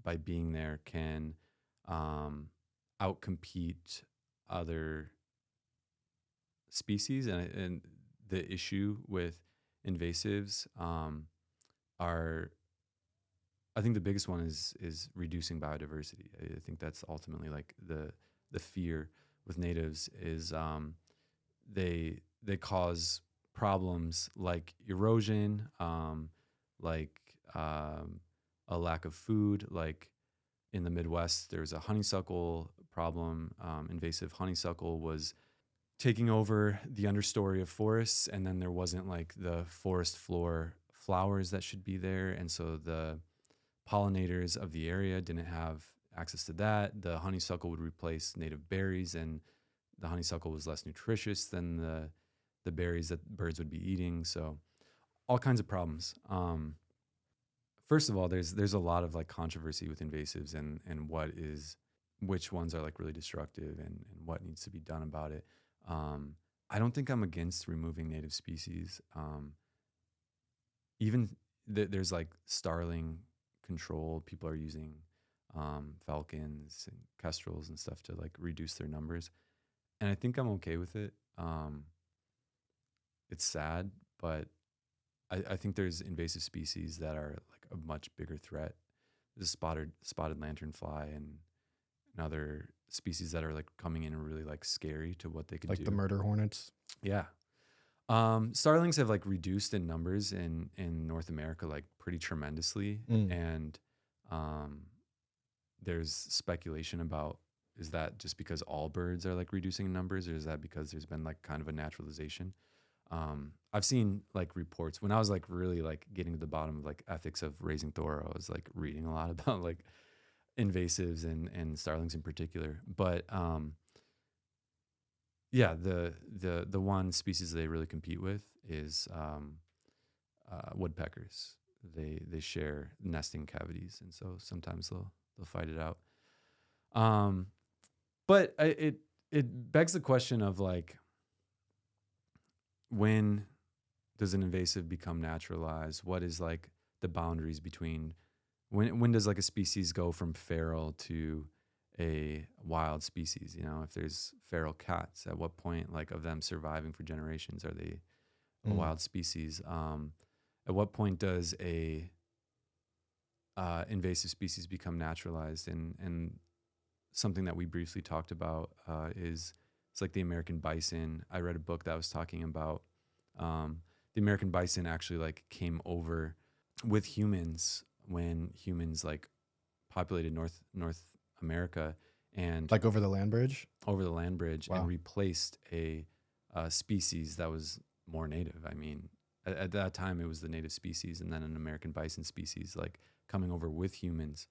by being there can um, outcompete other species, and the issue with invasives are, I think the biggest one is reducing biodiversity. I think that's ultimately like the fear with natives is they cause problems like erosion, like a lack of food. Like in the Midwest, there's a honeysuckle problem. Invasive honeysuckle was taking over the understory of forests, and then there wasn't like the forest floor flowers that should be there, and so the pollinators of the area didn't have access to that. The honeysuckle would replace native berries, and the honeysuckle was less nutritious than the berries that birds would be eating. So all kinds of problems. First of all, there's a lot of like controversy with invasives, and which ones are like really destructive, and what needs to be done about it. I don't think I'm against removing native species. Even there's like starling control. People are using falcons and kestrels and stuff to like reduce their numbers, and I think I'm okay with it. It's sad, but I think there's invasive species that are like a much bigger threat. There's spotted lanternfly and other species that are like coming in and really like scary to what they could Like do. the murder hornets. Yeah. Starlings have like reduced in numbers in North America like pretty tremendously, Mm. and there's speculation about, is that just because all birds are like reducing in numbers, or is that because there's been like kind of a naturalization? I've seen like reports when I was like really like getting to the bottom of like ethics of raising Thor. I was like reading a lot about like invasives and starlings in particular. But yeah, the one species they really compete with is woodpeckers. They share nesting cavities, and so sometimes they'll fight it out. But it begs the question of like, when does an invasive become naturalized? What is like the boundaries between when does like a species go from feral to a wild species? You know, if there's feral cats, at what point like of them surviving for generations are they a Mm. wild species? At what point does a invasive species become naturalized? And something that we briefly talked about is it's like the American bison. I read a book that was talking about the American bison actually like came over with humans when humans like populated North America and Like over the land bridge. over the land bridge and Wow. replaced a species that was more native. I mean, at that time it was the native species, and then an American bison species like coming over with humans.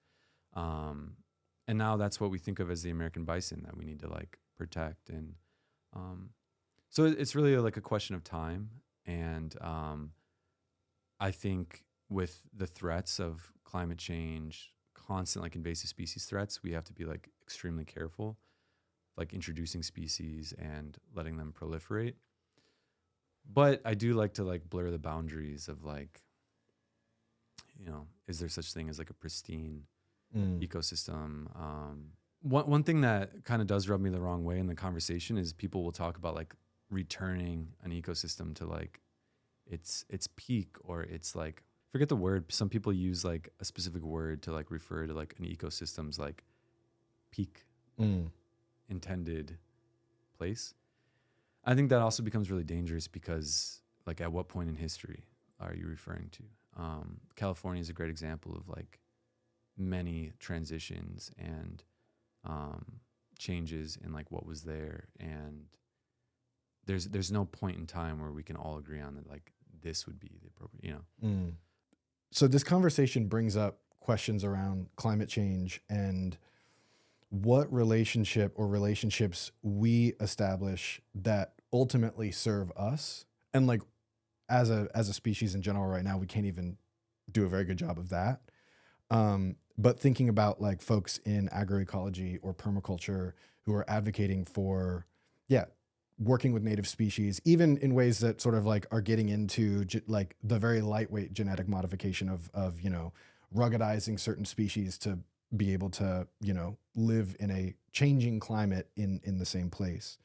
And now that's what we think of as the American bison that we need to like protect. And so it's really like a question of time. And I think with the threats of climate change, constant like invasive species threats, we have to be like extremely careful, like introducing species and letting them proliferate. But I do like to like blur the boundaries of like, you know, is there such thing as like a pristine Mm. ecosystem? One thing that kind of does rub me the wrong way in the conversation is people will talk about like returning an ecosystem to like its peak, or it's like, forget the word. Some people use like a specific word to like refer to like an ecosystem's like peak Mm. intended place. I think that also becomes really dangerous because like at what point in history are you referring to? California is a great example of like many transitions and changes in like what was there, and there's no point in time where we can all agree on that like this would be the appropriate, you know. Mm. So this conversation brings up questions around climate change and what relationship or relationships we establish that ultimately serve us. And like as a species in general right now, we can't even do a very good job of that. But thinking about like folks in agroecology or permaculture who are advocating for, yeah, working with native species, even in ways that sort of like are getting into like the very lightweight genetic modification of, you know, ruggedizing certain species to be able to, live in a changing climate in the same place.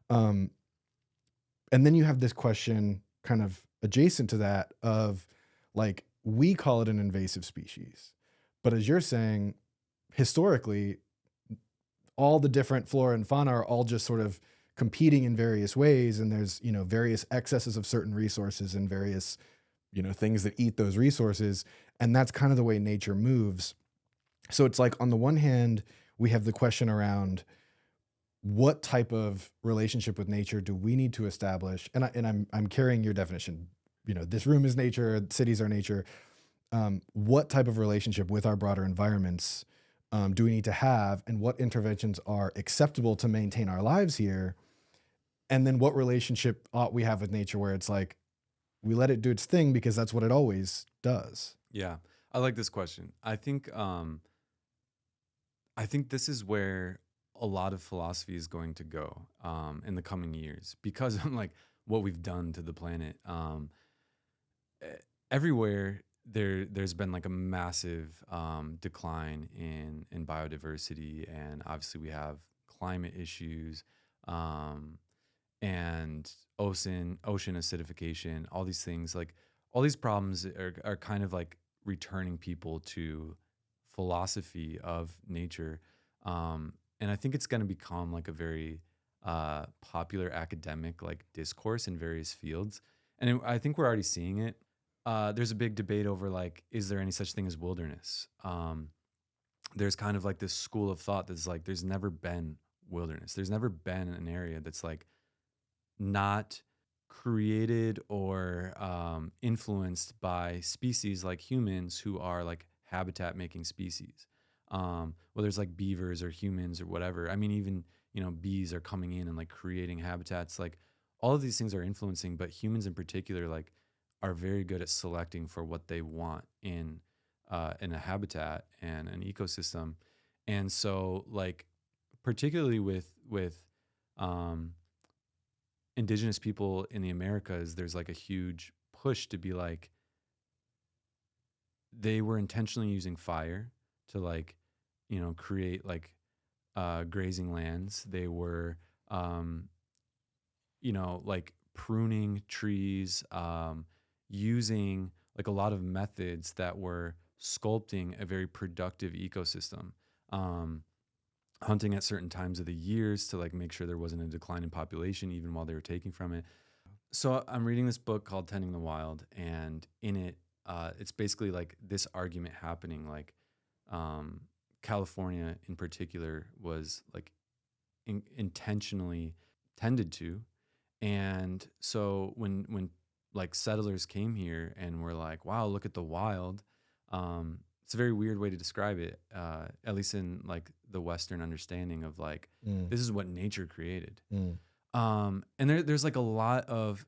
Um, and then you have this question kind of adjacent to that of like, we call it an invasive species. But as you're saying, historically, all the different flora and fauna are all just sort of competing in various ways. And there's, various excesses of certain resources and various, things that eat those resources. And that's kind of the way nature moves. So it's like, on the one hand, we have the question around what type of relationship with nature do we need to establish? And I'm carrying your definition. This room is nature, cities are nature. What type of relationship with our broader environments do we need to have, and what interventions are acceptable to maintain our lives here? And then what relationship ought we have with nature, where it's like we let it do its thing because that's what it always does. Yeah, I like this question. I think this is where a lot of philosophy is going to go in the coming years because of like what we've done to the planet. E- Everywhere there's been like a massive decline in biodiversity, and obviously we have climate issues, um, and ocean acidification. All these things, like all these problems, are kind of like returning people to philosophy of nature. And I think it's going to become like a very popular academic like discourse in various fields. And I think we're already seeing it. There's a big debate over like, is there any such thing as wilderness? There's kind of like this school of thought that's like, there's never been wilderness. There's never been an area that's like not created or influenced by species like humans who are like habitat making species. Whether it's like beavers or humans or whatever. I mean, even, bees are coming in and like creating habitats. Like all of these things are influencing, but humans in particular, like are very good at selecting for what they want in a habitat and an ecosystem. And so like, particularly with um, indigenous people in the Americas, there's like a huge push to be like, they were intentionally using fire to like, create like grazing lands. They were, um, like pruning trees, using like a lot of methods that were sculpting a very productive ecosystem. Um, Hunting at certain times of the years to like make sure there wasn't a decline in population even while they were taking from it. So I'm reading this book called Tending the Wild, and in it, it's basically like this argument happening. Like, um, California in particular was like intentionally tended to, and so when like settlers came here and were like, "Wow, look at the wild," it's a very weird way to describe it, at least in like the Western understanding of like Mm, this is what nature created. mm, And there's like a lot of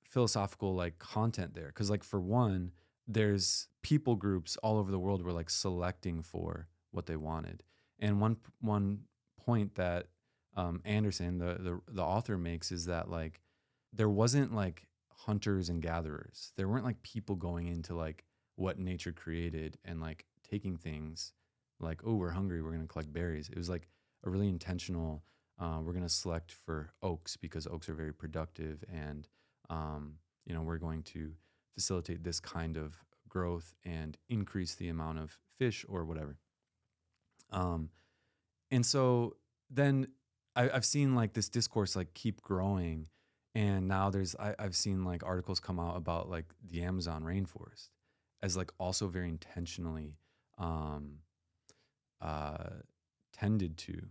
philosophical like content there. Cause like for one, there's people groups all over the world were like selecting for what they wanted. And one point that Anderson, the author, makes is that like there wasn't like hunters and gatherers. There weren't like people going into like what nature created and like taking things like, oh, we're hungry, we're gonna collect berries. It was like a really intentional, we're going to select for oaks because oaks are very productive, and we're going to facilitate this kind of growth and increase the amount of fish or whatever. um, and so then I've seen like this discourse like keep growing, and now I've seen like articles come out about like the Amazon rainforest as like also very intentionally um, uh, tended to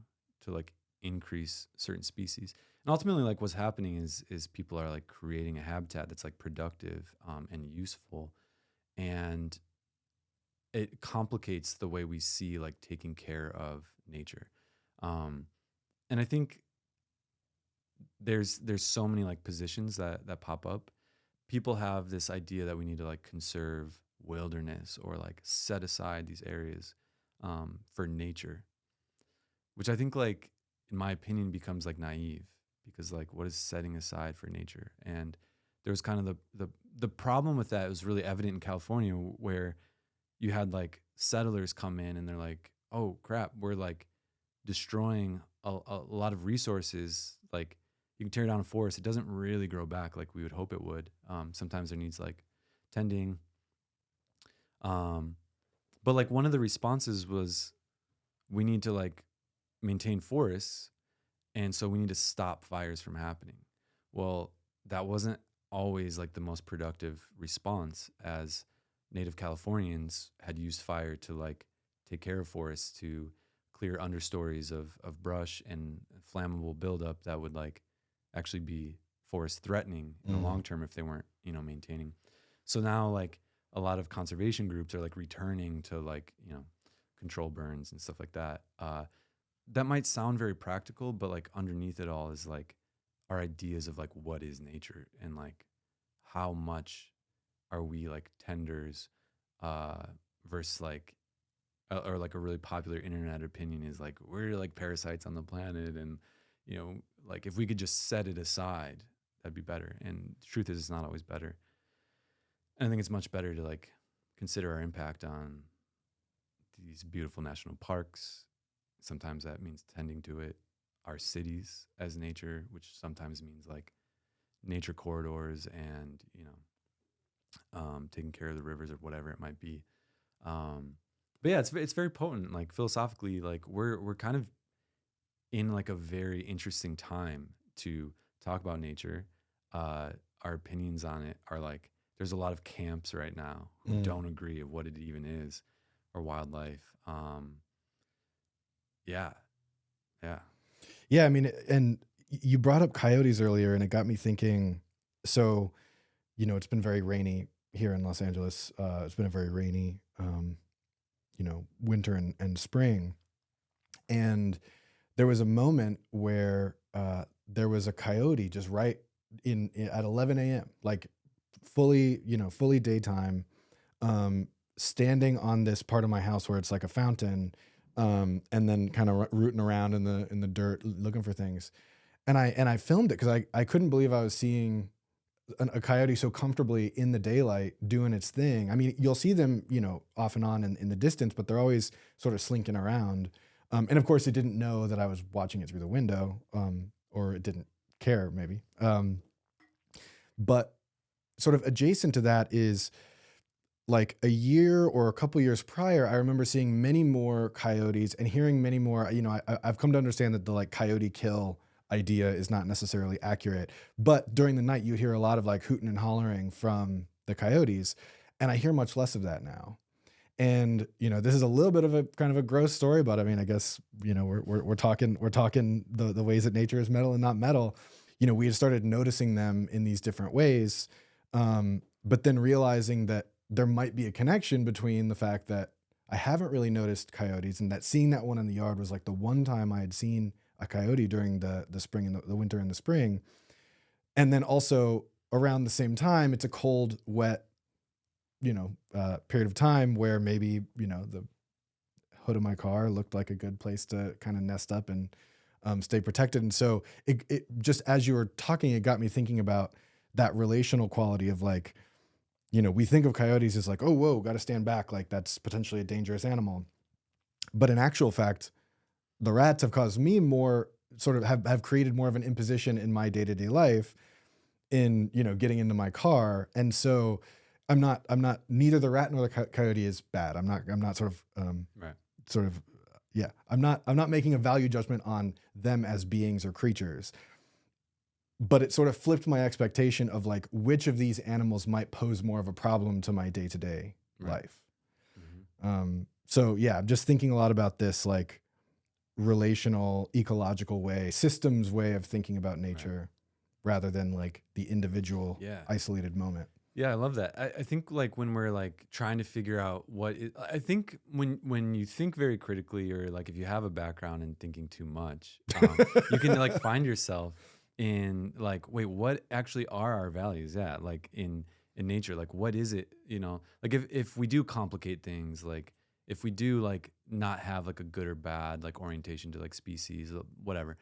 like increase certain species. And ultimately, like what's happening is people are like creating a habitat that's like productive and useful, and it complicates the way we see like taking care of nature. Um, and I think there's so many like positions that pop up. People have this idea that we need to like conserve wilderness or like set aside these areas for nature, which I think like in my opinion becomes like naive, because like what is setting aside for nature? And there was kind of the problem with that was really evident in California, where you had like settlers come in and they're like, oh crap, we're like destroying a lot of resources. Like you can tear down a forest, it doesn't really grow back like we would hope it would. Sometimes there needs like tending. Um, but like one of the responses was we need to like maintain forests, and so we need to stop fires from happening. Well, that wasn't always like the most productive response, as native Californians had used fire to like take care of forests, to clear understories of brush and flammable buildup that would like actually be forest threatening in the long term if they weren't, maintaining. So now like a lot of conservation groups are like returning to like, control burns and stuff like that. That might sound very practical, but like underneath it all is like our ideas of like what is nature, and like how much are we like tenders, uh versus like or like a really popular internet opinion is like we're like parasites on the planet, and like if we could just set it aside, that'd be better. And the truth is it's not always better. And I think it's much better to like consider our impact on these beautiful national parks. Sometimes that means tending to it. Our cities as nature, which sometimes means like nature corridors and taking care of the rivers or whatever it might be. Um, but yeah, it's very potent. Like philosophically, like we're kind of in like a very interesting time to talk about nature. Our opinions on it are like there's a lot of camps right now who don't agree of what it even is, or wildlife. Yeah, yeah, Yeah, I mean, and you brought up coyotes earlier, and it got me thinking. So, it's been very rainy here in Los Angeles. It's been a very rainy, winter and spring. And there was a moment where there was a coyote just right at 11 a.m., like fully daytime, standing on this part of my house where it's like a fountain, and then kind of rooting around in the dirt looking for things. And I filmed it because I couldn't believe I was seeing a coyote so comfortably in the daylight doing its thing. I mean, you'll see them, off and on in the distance, but they're always sort of slinking around. And of course, it didn't know that I was watching it through the window, or it didn't care, maybe. But sort of adjacent to that is like a year or a couple years prior, I remember seeing many more coyotes and hearing many more. I've come to understand that the like coyote kill idea is not necessarily accurate, but during the night you hear a lot of like hooting and hollering from the coyotes, and I hear much less of that now. And this is a little bit of a kind of a gross story, but I mean, I guess we're talking the ways that nature is metal and not metal. We had started noticing them in these different ways, but then realizing that there might be a connection between the fact that I haven't really noticed coyotes, and that seeing that one in the yard was like the one time I had seen a coyote during the spring and the winter and the spring. And then also around the same time, it's a cold, wet, period of time where maybe, the hood of my car looked like a good place to kind of nest up and stay protected. And so it just, as you were talking, it got me thinking about that relational quality of like, we think of coyotes as like, oh, whoa, got to stand back. Like that's potentially a dangerous animal. But in actual fact, the rats have caused me more sort of have created more of an imposition in my day-to-day life in, getting into my car. And so I'm not neither the rat nor the coyote is bad. I'm not sort of, right. sort of, yeah, I'm not making a value judgment on them as beings or creatures, but it sort of flipped my expectation of like which of these animals might pose more of a problem to my day-to-day life. So yeah, I'm just thinking a lot about this like relational, ecological way, systems way of thinking about nature, rather than like the individual isolated moment. Yeah, I love that. I think like when we're like trying to figure out I think when you think very critically, or like if you have a background in thinking too much, you can like find yourself in like, wait, what actually are our values? Yeah, like in nature, like what is it? Like if we do complicate things, like if we do like not have like a good or bad like orientation to like species, whatever.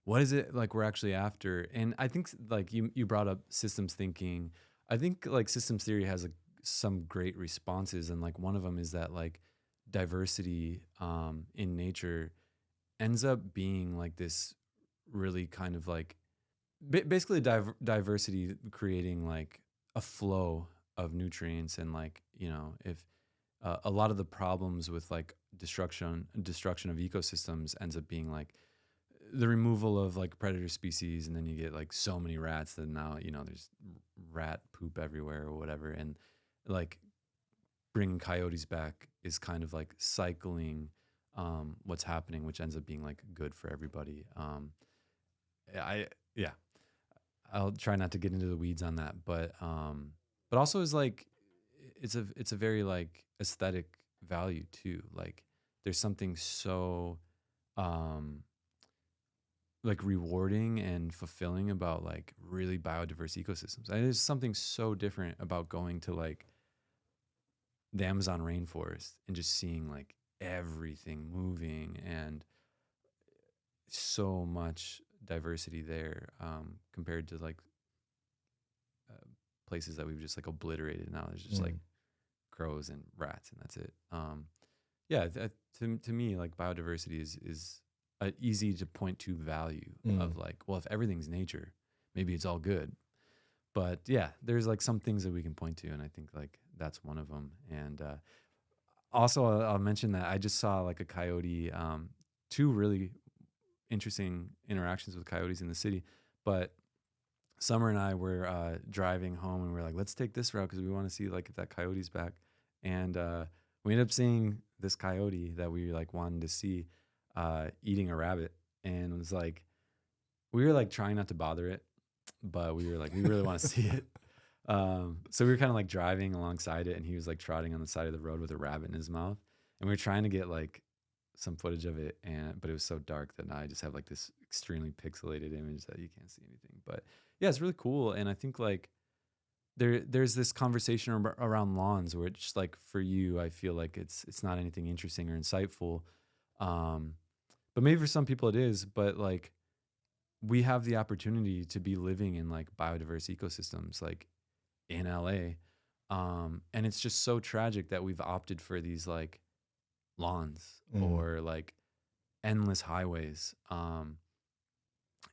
What is it like we're actually after? And I think like you brought up systems thinking. I think like systems theory has some great responses, and like one of them is that like diversity in nature ends up being like this really kind of like basically diversity creating like a flow of nutrients. And like, you know, if a lot of the problems with like destruction of ecosystems ends up being like the removal of like predator species, and then you get like so many rats that now, you know, there's rat poop everywhere or whatever. And like bringing coyotes back is kind of like cycling what's happening, which ends up being like good for everybody. I Yeah, I'll try not to get into the weeds on that, but also is like it's a very like aesthetic value too. Like there's something so um like rewarding and fulfilling about like really biodiverse ecosystems. And there's something so different about going to like the Amazon rainforest and just seeing like everything moving and so much diversity there, compared to like uh, places that we've just like obliterated. Now there's just like Mm, crows and rats and that's it. Yeah, to me, like biodiversity is a easy to point to value mm, of like, well, if everything's nature, maybe it's all good. But yeah, there's like some things that we can point to, and I think like that's one of them. And also, I'll mention that I just saw like a coyote, two really interesting interactions with coyotes in the city. But Summer and I were driving home, and we are like, let's take this route because we want to see like if that coyote's back. And we ended up seeing this coyote that we like wanted to see eating a rabbit, and it was like we were like trying not to bother it, but we were like we really want to see it. So we were kind of like driving alongside it, and he was like trotting on the side of the road with a rabbit in his mouth, and we were trying to get like some footage of it, and but it was so dark that now I just have like this extremely pixelated image that you can't see anything. But yeah, it's really cool, and I think like there's this conversation around lawns where it's like for you, I feel like it's not anything interesting or insightful, um, but maybe for some people it is. But like we have the opportunity to be living in like biodiverse ecosystems, like in LA. And it's just so tragic that we've opted for these like lawns mm, or like endless highways,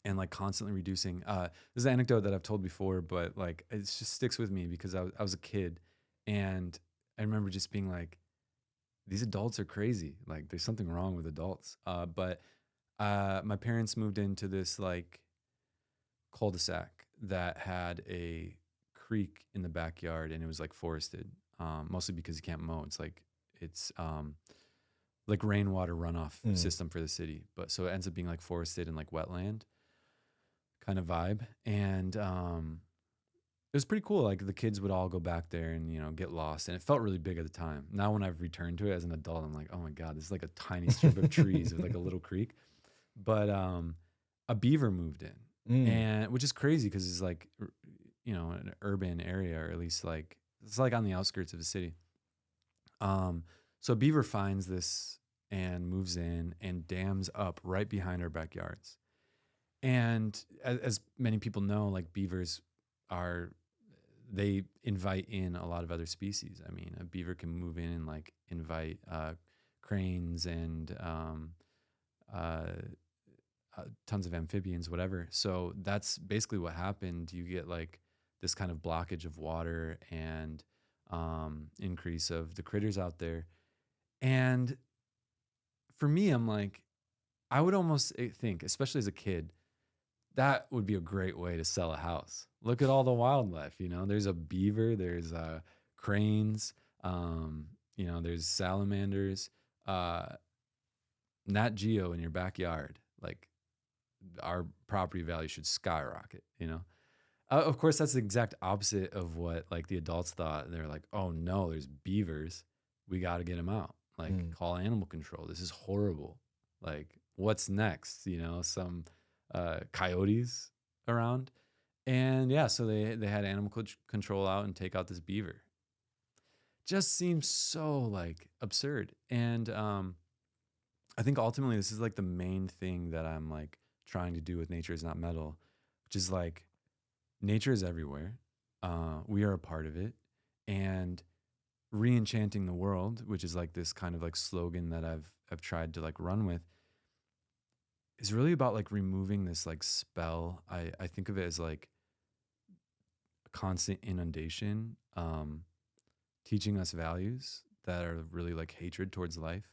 and like constantly reducing. This is an anecdote that I've told before, but like it just sticks with me because I was a kid, and I remember just being like, these adults are crazy. Like there's something wrong with adults. But My parents moved into this like cul-de-sac that had a creek in the backyard, and it was like forested, mostly because you can't mow. It's like rainwater runoff mm. system for the city, but so it ends up being like forested and like wetland kind of vibe. And it was pretty cool. Like the kids would all go back there and, you know, get lost, and it felt really big at the time. Now when I've returned to it as an adult, I'm like, oh my god, this is like a tiny strip of trees with like a little creek. But a beaver moved in, Mm, and which is crazy because it's like you know, an urban area, or at least like it's like on the outskirts of the city. Um, so beaver finds this and moves in and dams up right behind our backyards. And as many people know, like beavers are, they invite in a lot of other species. I mean, a beaver can move in and like invite cranes and uh, tons of amphibians, whatever. So that's basically what happened. You get like this kind of blockage of water and increase of the critters out there. And for me, I'm like, I would almost think, especially as a kid, that would be a great way to sell a house. Look at all the wildlife. You know, there's a beaver, there's cranes, um, you know, there's salamanders, uh, Nat Geo in your backyard. Like our property value should skyrocket. You know, of course, that's the exact opposite of what like the adults thought. They're like, oh no, there's beavers. We got to get them out. Like mm. call animal control. This is horrible. Like what's next? You know, some coyotes around. And yeah, so they had animal control out and take out this beaver. Just seems so like absurd. And I think ultimately this is like the main thing that I'm like trying to do with Nature is Not Metal, which is like nature is everywhere. We are a part of it. And re-enchanting the world, which is like this kind of like slogan that I've tried to like run with, is really about like removing this like spell. I think of it as like a constant inundation, teaching us values that are really like hatred towards life.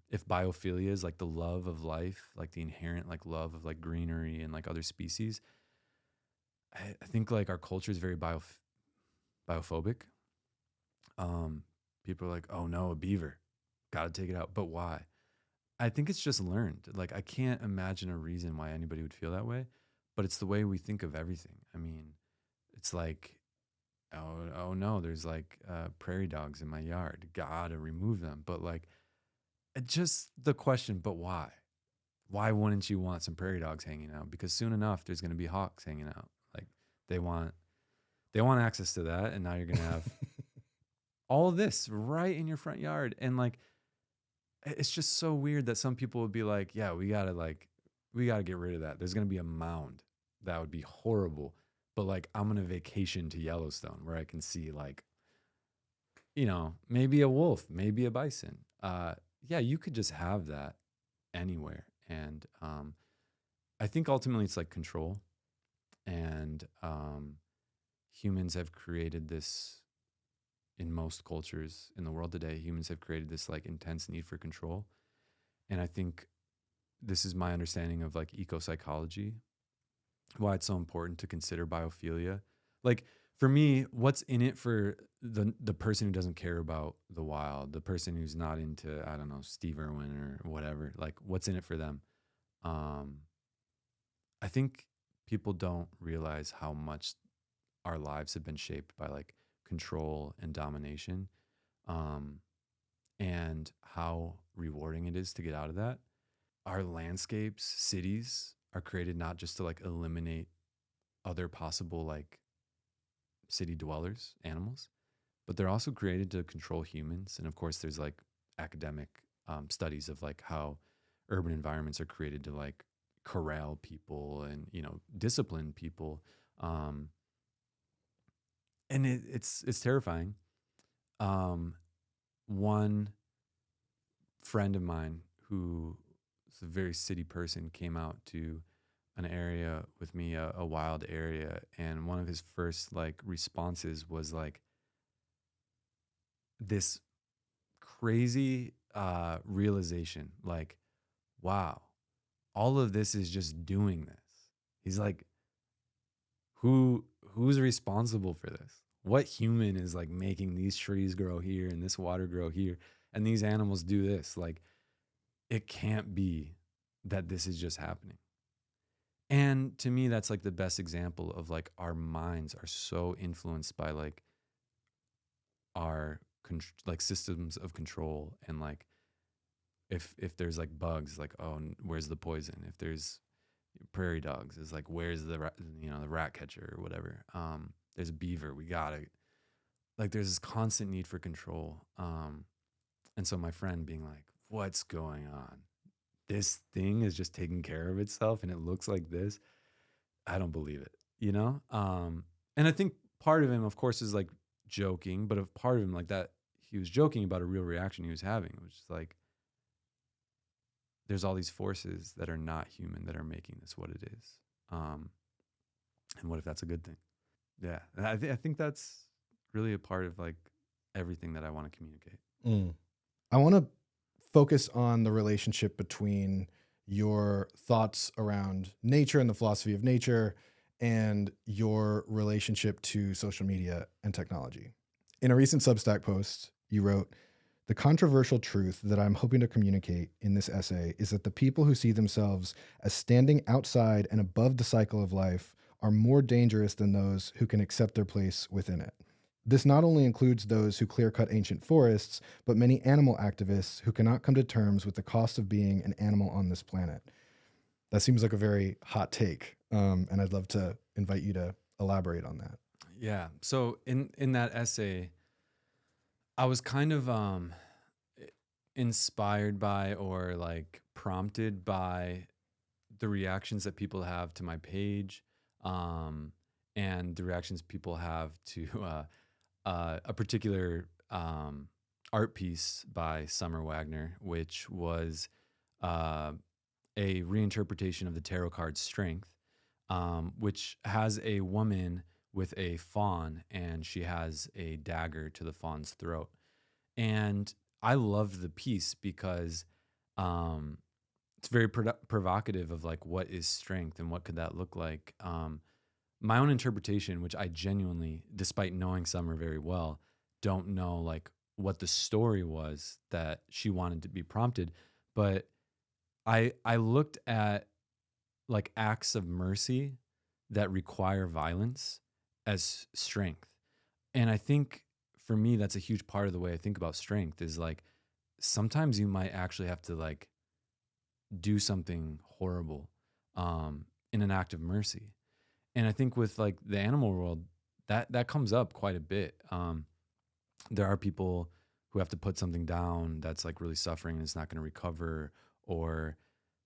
If biophilia is like the love of life, like the inherent like love of like greenery and like other species, I think like our culture is very biophobic. Um, People are like, oh no, a beaver, gotta take it out. But why? I think it's just learned. Like I can't imagine a reason why anybody would feel that way, but it's the way we think of everything. I mean, it's like, oh no, there's like prairie dogs in my yard. Gotta remove them. But like, it just the question, but why? Why wouldn't you want some prairie dogs hanging out? Because soon enough, there's going to be hawks hanging out. Like they want they want access to that, and now you're going to have all of this right in your front yard. And like, it's just so weird that some people would be like, yeah, we gotta get rid of that. There's going to be a mound. That would be horrible. But like, I'm going to vacation to Yellowstone where I can see like, maybe a wolf, maybe a bison. Yeah, you could just have that anywhere. And I think ultimately it's like control. And humans have created this in most cultures in the world today. Humans have created this like intense need for control. And I think this is my understanding of like ecopsychology, why it's so important to consider biophilia. Like for me, what's in it for the person who doesn't care about the wild, the person who's not into, I don't know, Steve Irwin or whatever, like what's in it for them? Um, I think people don't realize how much our lives have been shaped by like control and domination, um, and how rewarding it is to get out of that. Our landscapes, cities are created not just to like eliminate other possible like city dwellers, animals, but they're also created to control humans. And of course, there's like academic studies of like how urban environments are created to like corral people and discipline people. Um, and it's terrifying. Um, One friend of mine who is a very city person came out to an area with me, a wild area, and one of his first like responses was like this crazy realization, like, wow, all of this is just doing this. He's like, who's responsible for this? What human is like making these trees grow here and this water grow here and these animals do this? Like, it can't be that this is just happening. And to me, that's like the best example of like our minds are so influenced by like our like systems of control. And like if there's like bugs, like, oh, where's the poison? If there's prairie dogs, is like, where's the the rat catcher or whatever. There's a beaver, we gotta, like, there's this constant need for control. And so my friend being like, what's going on? This thing is just taking care of itself and it looks like this. I don't believe it. And I think part of him, of course, is like joking, but a part of him like that, he was joking about a real reaction he was having, which is like, there's all these forces that are not human that are making this what it is. Um, and what if that's a good thing? Yeah. And I think that's really a part of like everything that I want to communicate. Mm. I want to focus on the relationship between your thoughts around nature and the philosophy of nature and your relationship to social media and technology. In a recent Substack post, you wrote, "The controversial truth that I'm hoping to communicate in this essay is that the people who see themselves as standing outside and above the cycle of life are more dangerous than those who can accept their place within it. This not only includes those who clear cut ancient forests, but many animal activists who cannot come to terms with the cost of being an animal on this planet." That seems like a very hot take. And I'd love to invite you to elaborate on that. Yeah. So in that essay, I was kind of inspired by or like prompted by the reactions that people have to my page, um, and the reactions people have to a particular art piece by Summer Wagner, which was uh, a reinterpretation of the tarot card Strength, which has a woman with a fawn, and she has a dagger to the fawn's throat. And I loved the piece because um, it's very provocative of like what is strength and what could that look like. My own interpretation, which I genuinely, despite knowing Summer very well, don't know like what the story was that she wanted to be prompted, but I looked at like acts of mercy that require violence as strength. And I think for me that's a huge part of the way I think about strength is like sometimes you might actually have to like do something horrible in an act of mercy. And I think with like the animal world, that comes up quite a bit. There are people who have to put something down that's like really suffering and it's not going to recover, or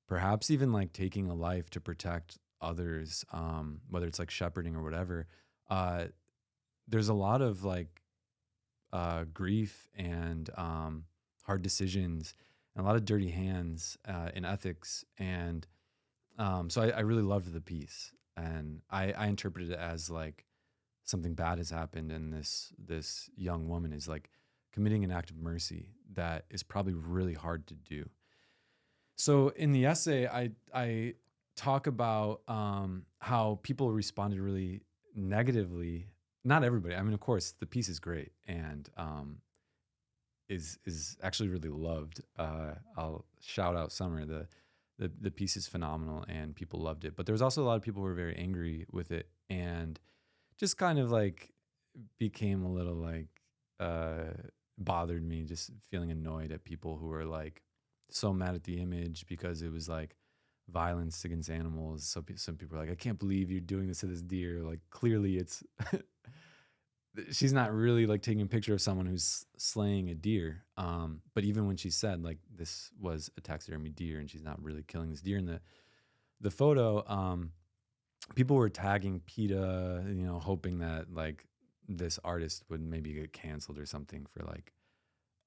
perhaps even like taking a life to protect others, whether it's like shepherding or whatever. Uh, there's a lot of like grief and hard decisions and a lot of dirty hands in ethics. And so I really loved the piece, and I interpreted it as like something bad has happened, and this young woman is like committing an act of mercy that is probably really hard to do. So in the essay, I talk about how people responded really negatively. Not everybody. I mean, of course, the piece is great and is actually really loved. I'll shout out Summer. The piece is phenomenal and people loved it. But there's also a lot of people who were very angry with it and just kind of like became a little like uh, bothered me, just feeling annoyed at people who were like so mad at the image because it was like violence against animals. So some people are like, I can't believe you're doing this to this deer. Like clearly it's she's not really like taking a picture of someone who's slaying a deer. But even when she said like this was a taxidermy deer and she's not really killing this deer in the photo, people were tagging PETA, hoping that like this artist would maybe get canceled or something for like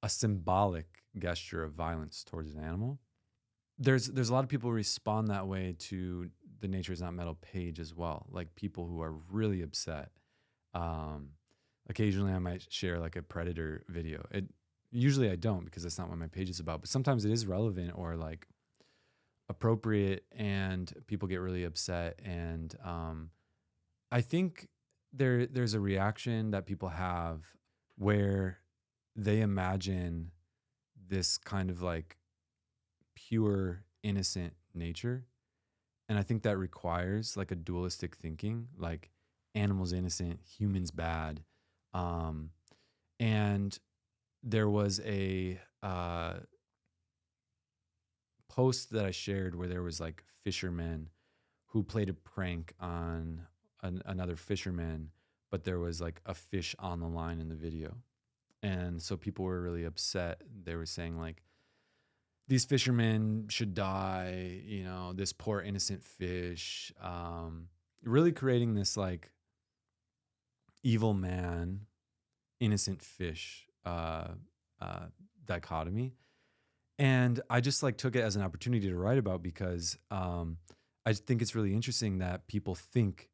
a symbolic gesture of violence towards an animal. There's a lot of people who respond that way to the Nature is Not Metal page as well, like people who are really upset. Um, Occasionally I might share like a predator video. It usually I don't because that's not what my page is about, but sometimes it is relevant or like appropriate and people get really upset. And I think there's a reaction that people have where they imagine this kind of like pure innocent nature, and I think that requires like a dualistic thinking, like animals innocent, humans bad. um and there was a post that I shared where there was like fishermen who played a prank on another fisherman, but there was like a fish on the line in the video. And so people were really upset. They were saying like these fishermen should die, this poor innocent fish. Really creating this like evil man, innocent fish uh, dichotomy. And I just like took it as an opportunity to write about because I think it's really interesting that people think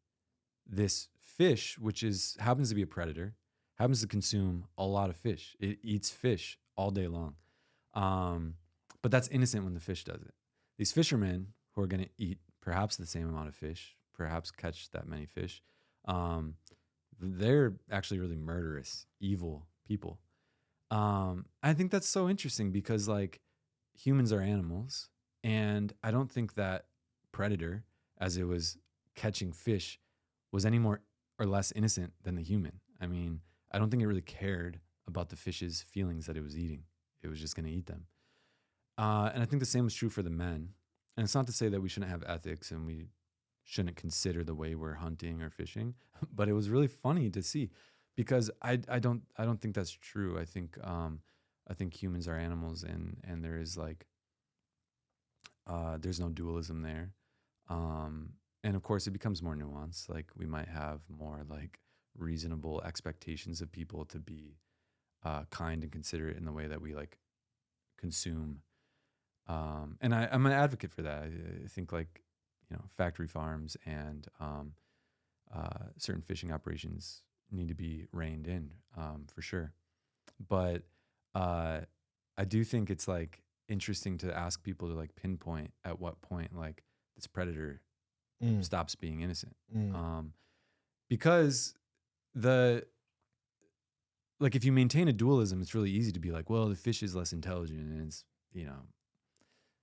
this fish, which is happens to be a predator, happens to consume a lot of fish. It eats fish all day long. Um, but that's innocent when the fish does it. These fishermen who are going to eat perhaps the same amount of fish, perhaps catch that many fish, um, they're actually really murderous, evil people. I think that's so interesting because like humans are animals, and I don't think that predator, as it was catching fish, was any more or less innocent than the human. I mean, I don't think it really cared about the fish's feelings that it was eating. It was just going to eat them. And I think the same was true for the men. And it's not to say that we shouldn't have ethics and we shouldn't consider the way we're hunting or fishing, but it was really funny to see because I don't think that's true. I think humans are animals, and there is like there's no dualism there. And of course, it becomes more nuanced. Like we might have more like reasonable expectations of people to be kind and considerate in the way that we like consume. And I'm an advocate for that. I think like, factory farms and certain fishing operations need to be reined in, for sure. But uh, I do think it's like interesting to ask people to like pinpoint at what point like this predator Mm, stops being innocent. mm, Um, because the like if you maintain a dualism, it's really easy to be like, well, the fish is less intelligent and it's,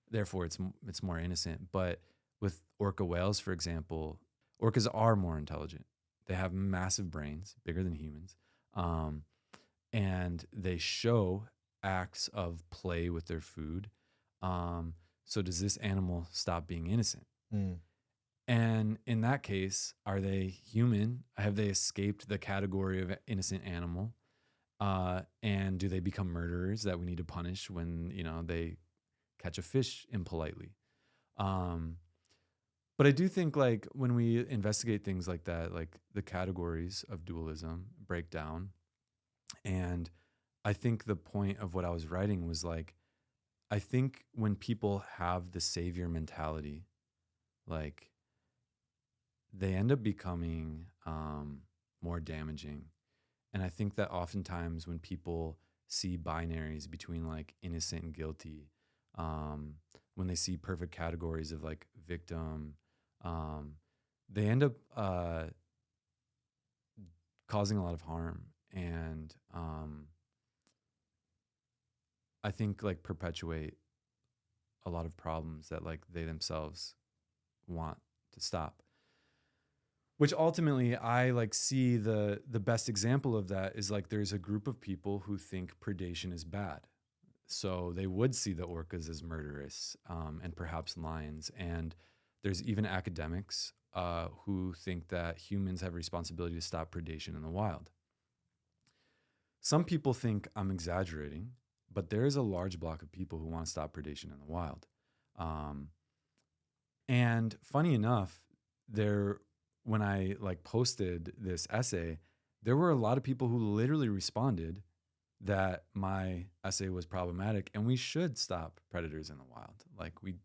therefore it's more innocent. But with orca whales, for example, orcas are more intelligent. They have massive brains, bigger than humans, um, and they show acts of play with their food. Um, so does this animal stop being innocent? mm. And in that case, are they human? Have they escaped the category of innocent animal? And do they become murderers that we need to punish when they catch a fish impolitely? Um, but I do think like when we investigate things like that, like the categories of dualism break down. And I think the point of what I was writing was like, I think when people have the savior mentality, like they end up becoming more damaging. And I think that oftentimes when people see binaries between like innocent and guilty, um, when they see perfect categories of like victim, um, they end up causing a lot of harm. And I think like perpetuate a lot of problems that like they themselves want to stop. Which ultimately I like see the best example of that is like there's a group of people who think predation is bad. So they would see the orcas as murderous, and perhaps lions. And there's even academics who think that humans have a responsibility to stop predation in the wild. Some people think I'm exaggerating, but there is a large block of people who want to stop predation in the wild. Um, and funny enough, there when I like posted this essay, there were a lot of people who literally responded that my essay was problematic and we should stop predators in the wild. Like we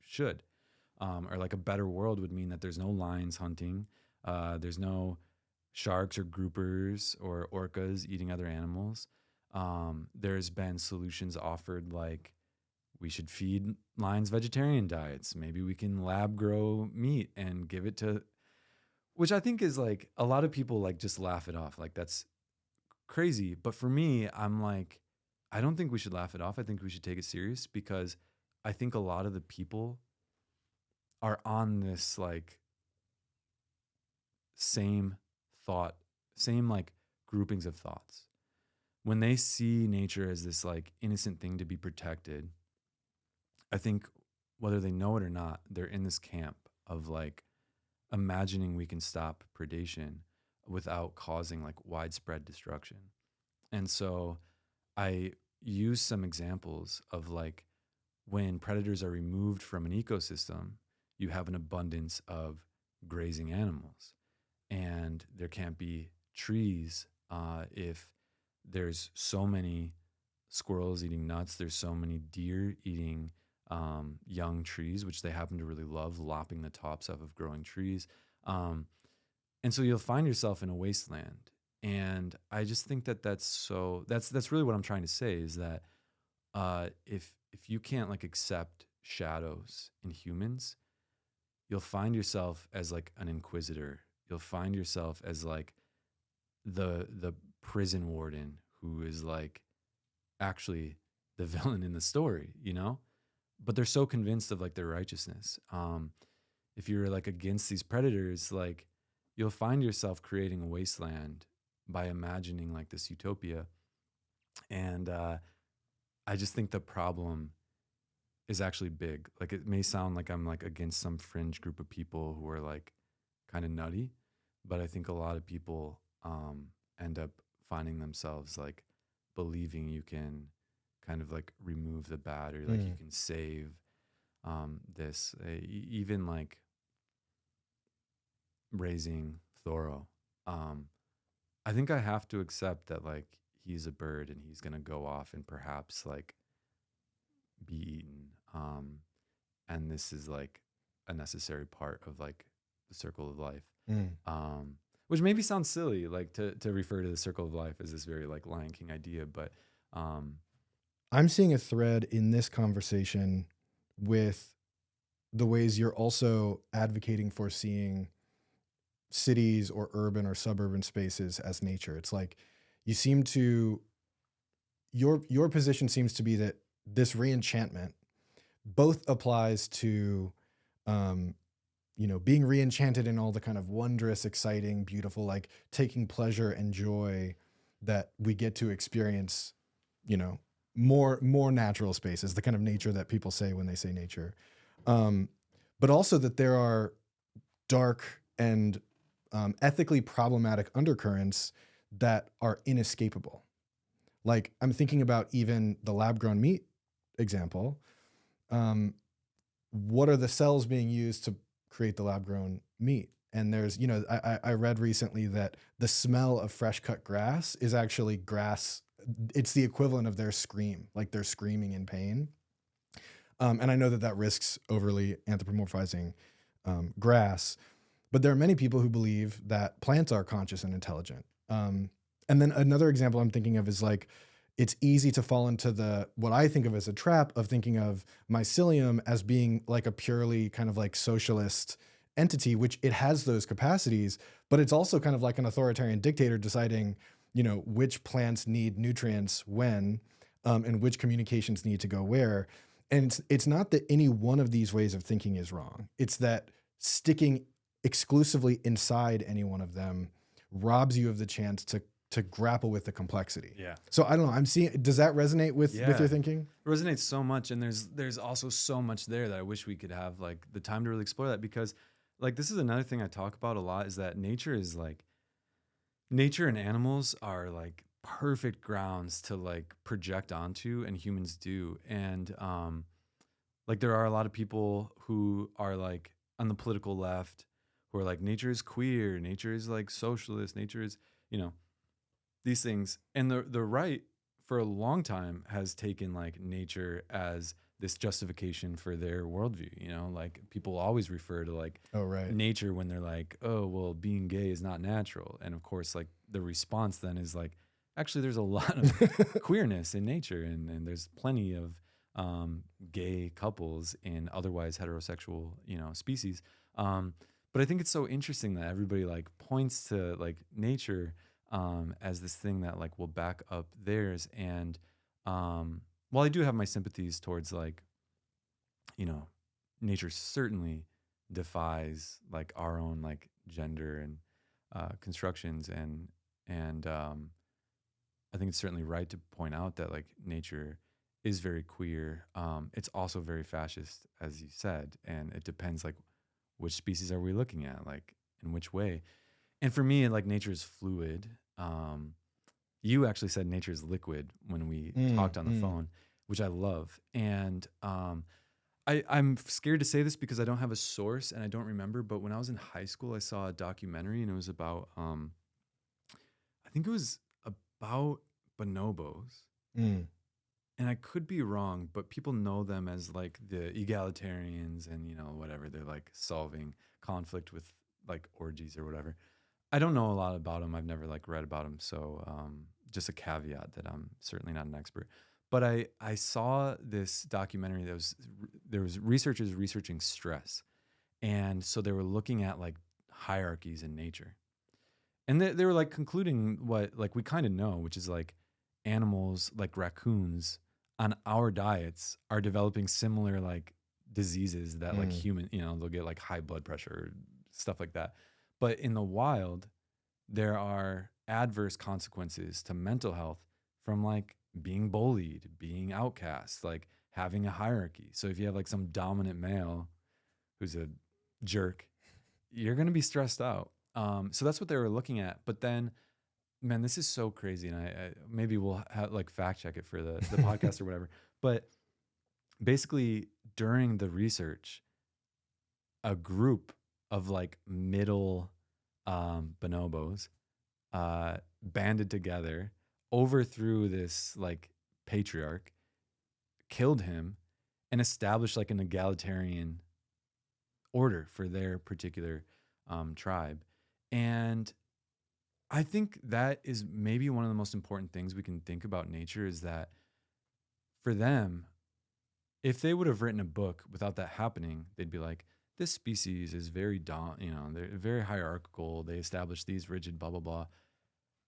should. Or like a better world would mean that there's no lions hunting, there's no sharks or groupers or orcas eating other animals. There's been solutions offered like we should feed lions vegetarian diets. Maybe we can lab grow meat and give it to, which I think is like a lot of people like just laugh it off. Like that's crazy. But for me, I'm like, I don't think we should laugh it off. I think we should take it serious because I think a lot of the people are on this like same thought, same like groupings of thoughts. When they see nature as this like innocent thing to be protected, I think whether they know it or not, they're in this camp of like imagining we can stop predation without causing like widespread destruction. And so I use some examples of like when predators are removed from an ecosystem, you have an abundance of grazing animals. And there can't be trees if there's so many squirrels eating nuts, there's so many deer eating young trees, which they happen to really love, lopping the tops off of growing trees. Um, and so you'll find yourself in a wasteland. And I just think that that's really what I'm trying to say is that if you can't like accept shadows in humans, you'll find yourself as like an inquisitor. You'll find yourself as like the prison warden who is like actually the villain in the story, you know? But they're so convinced of like their righteousness. If you're like against these predators, like you'll find yourself creating a wasteland by imagining like this utopia. And I just think the problem is actually big. Like it may sound like I'm like against some fringe group of people who are like kind of nutty, but I think a lot of people end up finding themselves like believing you can kind of like remove the bad or like you Mm. can save this. Even like raising Thoro. Um, I think I have to accept that like he's a bird and he's gonna go off and perhaps like be eaten. And this is like a necessary part of like the circle of life. Mm. Um, which maybe sounds silly, like to refer to the circle of life as this very like Lion King idea, but um, I'm seeing a thread in this conversation with the ways you're also advocating for seeing cities or urban or suburban spaces as nature. It's like you seem to your position seems to be that this reenchantment both applies to um, being reenchanted in all the kind of wondrous, exciting, beautiful, like taking pleasure and joy that we get to experience, you know, more natural spaces, the kind of nature that people say when they say nature. Um, but also that there are dark and ethically problematic undercurrents that are inescapable. Like I'm thinking about even the lab grown meat example. Um, what are the cells being used to create the lab grown meat? And there's, I read recently that the smell of fresh cut grass is actually grass. It's the equivalent of their scream, like they're screaming in pain. And I know that that risks overly anthropomorphizing grass, but there are many people who believe that plants are conscious and intelligent. And then another example I'm thinking of is like, it's easy to fall into what I think of as a trap of thinking of mycelium as being like a purely kind of like socialist entity, which it has those capacities, but it's also kind of like an authoritarian dictator deciding, which plants need nutrients when, and which communications need to go where. And it's not that any one of these ways of thinking is wrong. It's that sticking exclusively inside any one of them robs you of the chance to grapple with the complexity. yeah. So I don't know. I'm seeing. Does that resonate with your thinking? It resonates so much, and there's also so much there that I wish we could have like the time to really explore that, because like this is another thing I talk about a lot, is that nature and animals are like perfect grounds to like project onto, and humans do. And like there are a lot of people who are like on the political left who are like, nature is queer, nature is like socialist, nature is, you know, these things. And the right for a long time has taken like nature as this justification for their worldview. You know, like people always refer to like Oh, right. nature when they're like, oh, well, being gay is not natural. And of course, like the response then is like, actually, there's a lot of queerness in nature, and there's plenty of gay couples in otherwise heterosexual, species. But I think it's so interesting that everybody like points to like nature as this thing that like will back up theirs. And while I do have my sympathies towards like, nature certainly defies like our own like gender and constructions, and I think it's certainly right to point out that like nature is very queer. It's also very fascist, as you said, and it depends like which species are we looking at, like in which way. And for me, like nature is fluid. You actually said nature is liquid when we talked on the phone, which I love. And I'm scared to say this because I don't have a source and I don't remember, but when I was in high school, I saw a documentary, and it was about, I think it was about bonobos. Mm. And I could be wrong, but people know them as like the egalitarians and, whatever. They're like solving conflict with like orgies or whatever. I don't know a lot about them. I've never like read about them. So just a caveat that I'm certainly not an expert. But I saw this documentary that there was researchers researching stress. And so they were looking at like hierarchies in nature. And they were like concluding what like we kind of know, which is like animals like raccoons on our diets are developing similar like diseases that like human, they'll get like high blood pressure, stuff like that. But in the wild, there are adverse consequences to mental health from like being bullied, being outcast, like having a hierarchy. So if you have like some dominant male who's a jerk, you're going to be stressed out. So that's what they were looking at. But then, man, this is so crazy. And I maybe we'll like fact check it for the podcast or whatever. But basically during the research, a group of like middle bonobos banded together, overthrew this like patriarch, killed him, and established like an egalitarian order for their particular tribe. And I think that is maybe one of the most important things we can think about nature, is that for them, if they would have written a book without that happening, they'd be like, this species is very, they're very hierarchical. They established these rigid, blah, blah, blah.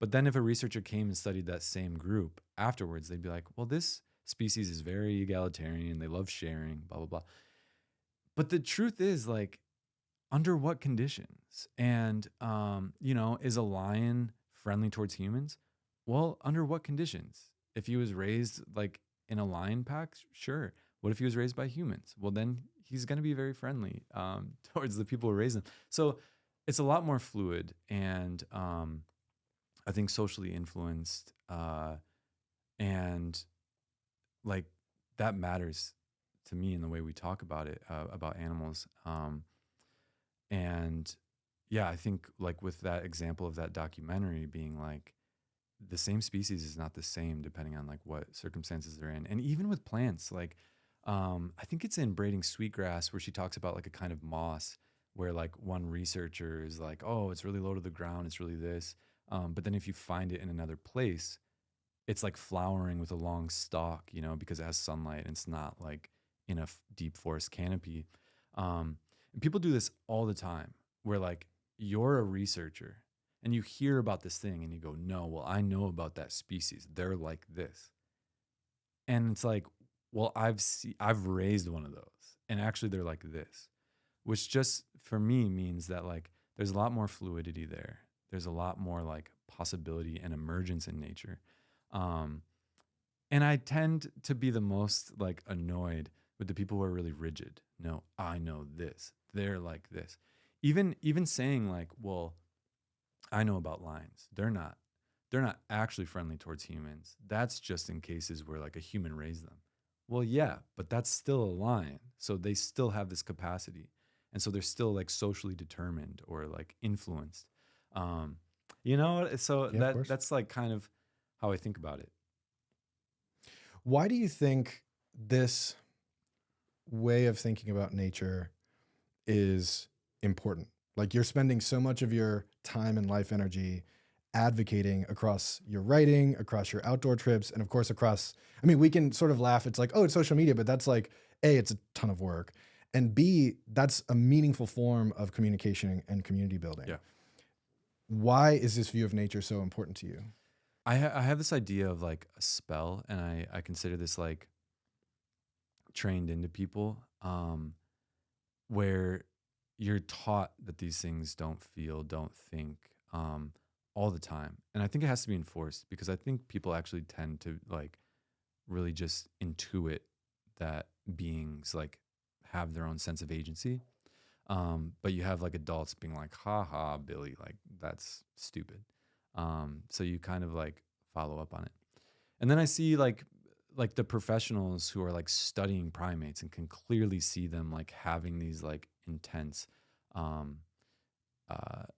But then if a researcher came and studied that same group afterwards, they'd be like, well, this species is very egalitarian. They love sharing, blah, blah, blah. But the truth is, like, under what conditions? And, is a lion friendly towards humans? Well, under what conditions? If he was raised like in a lion pack, sure. What if he was raised by humans? Well, then he's going to be very friendly towards the people who raise him. So it's a lot more fluid, and I think socially influenced, and like that matters to me in the way we talk about it, about animals. And yeah, I think like with that example of that documentary being like, the same species is not the same depending on like what circumstances they're in. And even with plants, like I think it's in Braiding Sweetgrass where she talks about like a kind of moss where like one researcher is like, oh, it's really low to the ground, it's really this. But then if you find it in another place, it's like flowering with a long stalk, because it has sunlight and it's not like in a deep forest canopy. And people do this all the time where like you're a researcher and you hear about this thing and you go, no, well, I know about that species. They're like this. And it's like, well, I've raised one of those and actually they're like this, which just for me means that like there's a lot more fluidity there. There's a lot more like possibility and emergence in nature. Um, and I tend to be the most like annoyed with the people who are really rigid. No, I know this. They're like this. Even saying like, well, I know about lions. They're not actually friendly towards humans. That's just in cases where like a human raised them. Well, yeah, but that's still a lion. So they still have this capacity. And so they're still like socially determined or like influenced. Um, so Yeah, of course. that's like kind of how I think about it. Why do you think this way of thinking about nature is important? Like you're spending so much of your time and life energy advocating across your writing, across your outdoor trips, and of course across, I mean, we can sort of laugh. It's like, oh, it's social media, but that's like, A, it's a ton of work. And B, that's a meaningful form of communication and community building. Yeah. Why is this view of nature so important to you? I have this idea of like a spell, and I consider this like trained into people, where you're taught that these things don't feel, don't think, all the time. And I think it has to be enforced because I think people actually tend to like really just intuit that beings like have their own sense of agency. But you have like adults being like, ha ha, Billy, like that's stupid. So you kind of like follow up on it. And then I see like the professionals who are like studying primates and can clearly see them like having these like intense um,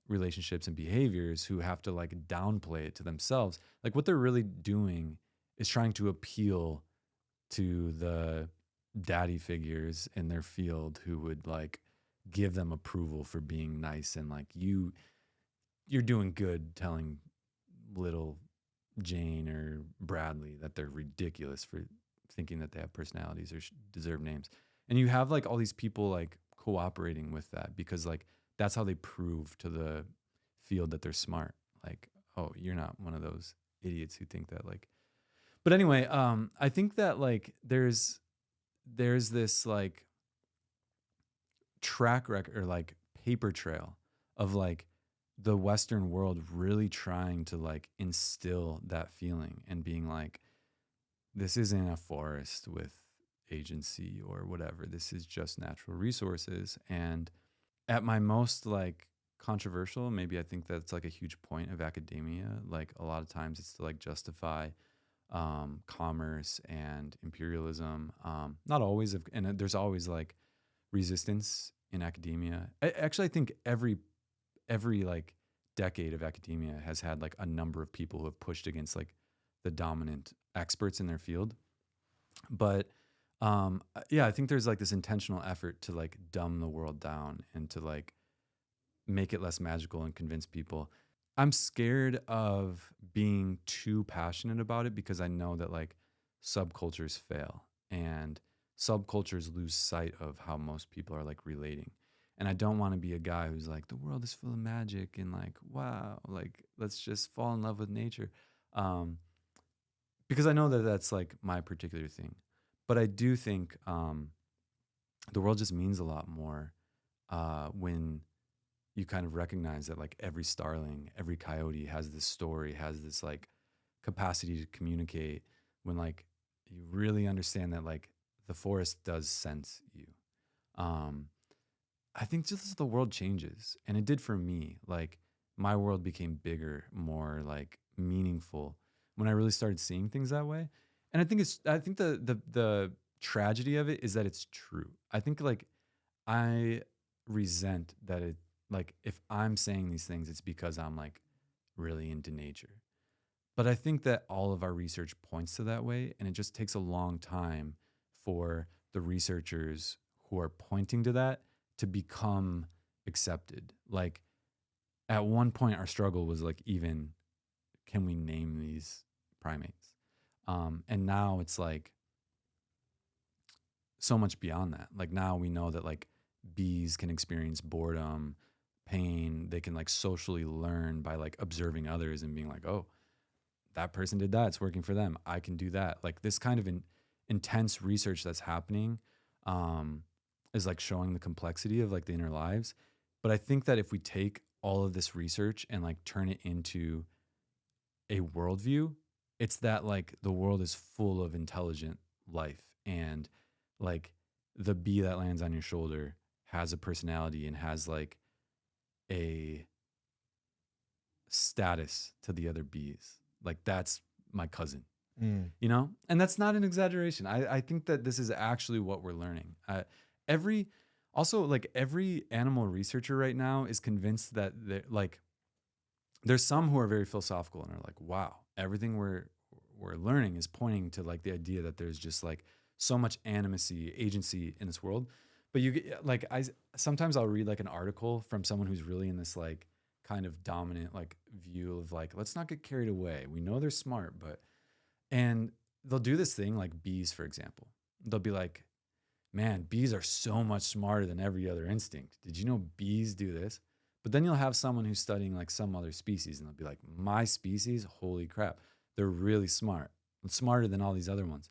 relationships and behaviors, who have to like downplay it to themselves. Like what they're really doing is trying to appeal to the daddy figures in their field who would like give them approval for being nice, and like you're doing good telling little Jane or Bradley that they're ridiculous for thinking that they have personalities or deserve names. And you have like all these people like cooperating with that because like that's how they prove to the field that they're smart. Like, oh, you're not one of those idiots who think that like. But anyway, I think that like there's this like track record or like paper trail of like the Western world really trying to like instill that feeling and being like, this isn't a forest with agency or whatever. This is just natural resources. And at my most like controversial, maybe I think that's like a huge point of academia. Like a lot of times it's to like justify commerce and imperialism. Not always, and there's always like resistance in academia. Actually, I think every like decade of academia has had like a number of people who have pushed against like the dominant experts in their field. But yeah, I think there's like this intentional effort to like dumb the world down and to like make it less magical and convince people. I'm scared of being too passionate about it because I know that like subcultures fail and subcultures lose sight of how most people are like relating. And I don't want to be a guy who's like, the world is full of magic and like, wow, like let's just fall in love with nature. Um, because I know that that's like my particular thing. But I do think the world just means a lot more when you kind of recognize that like every starling, every coyote has this story, has this like capacity to communicate. When like you really understand that like the forest does sense you. Um, I think just as the world changes, and it did for me. Like my world became bigger, more like meaningful when I really started seeing things that way. And I think the tragedy of it is that it's true. I think like I resent that it like if I'm saying these things, it's because I'm like really into nature. But I think that all of our research points to that way, and it just takes a long time for the researchers who are pointing to that to become accepted. Like at one point, our struggle was like, even can we name these primates? And now it's like so much beyond that. Like now we know that like bees can experience boredom, pain. They can like socially learn by like observing others and being like, oh, that person did that. It's working for them. I can do that. Like this kind of intense research that's happening um, is like showing the complexity of like the inner lives. But I think that if we take all of this research and like turn it into a worldview, it's that like the world is full of intelligent life and like the bee that lands on your shoulder has a personality and has like a status to the other bees. Like that's my cousin, Mm. you know? And that's not an exaggeration. I think that this is actually what we're learning. Every, also like every animal researcher right now is convinced that they're like, there's some who are very philosophical and are like, wow, everything we're learning is pointing to like the idea that there's just like so much animacy, agency in this world. But you get like I sometimes I'll read like an article from someone who's really in this like kind of dominant like view of like, let's not get carried away. We know they're smart, but and they'll do this thing like bees, for example. They'll be like, man, bees are so much smarter than every other instinct. Did you know bees do this? But then you'll have someone who's studying like some other species and they'll be like, my species, holy crap, they're really smart, smarter than all these other ones.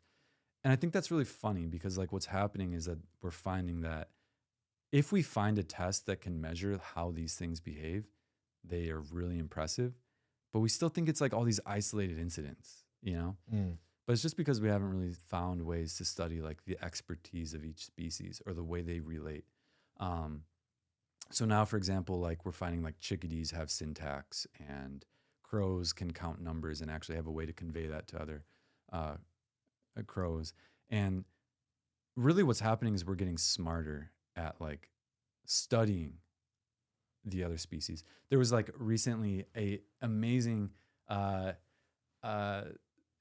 And I think that's really funny because like what's happening is that we're finding that if we find a test that can measure how these things behave, they are really impressive. But we still think it's like all these isolated incidents, you know? Mm. But it's just because we haven't really found ways to study like the expertise of each species or the way they relate. Um, so now, for example, like we're finding like chickadees have syntax and crows can count numbers and actually have a way to convey that to other uh, crows. And really what's happening is we're getting smarter at like studying the other species. There was like recently a amazing uh, uh,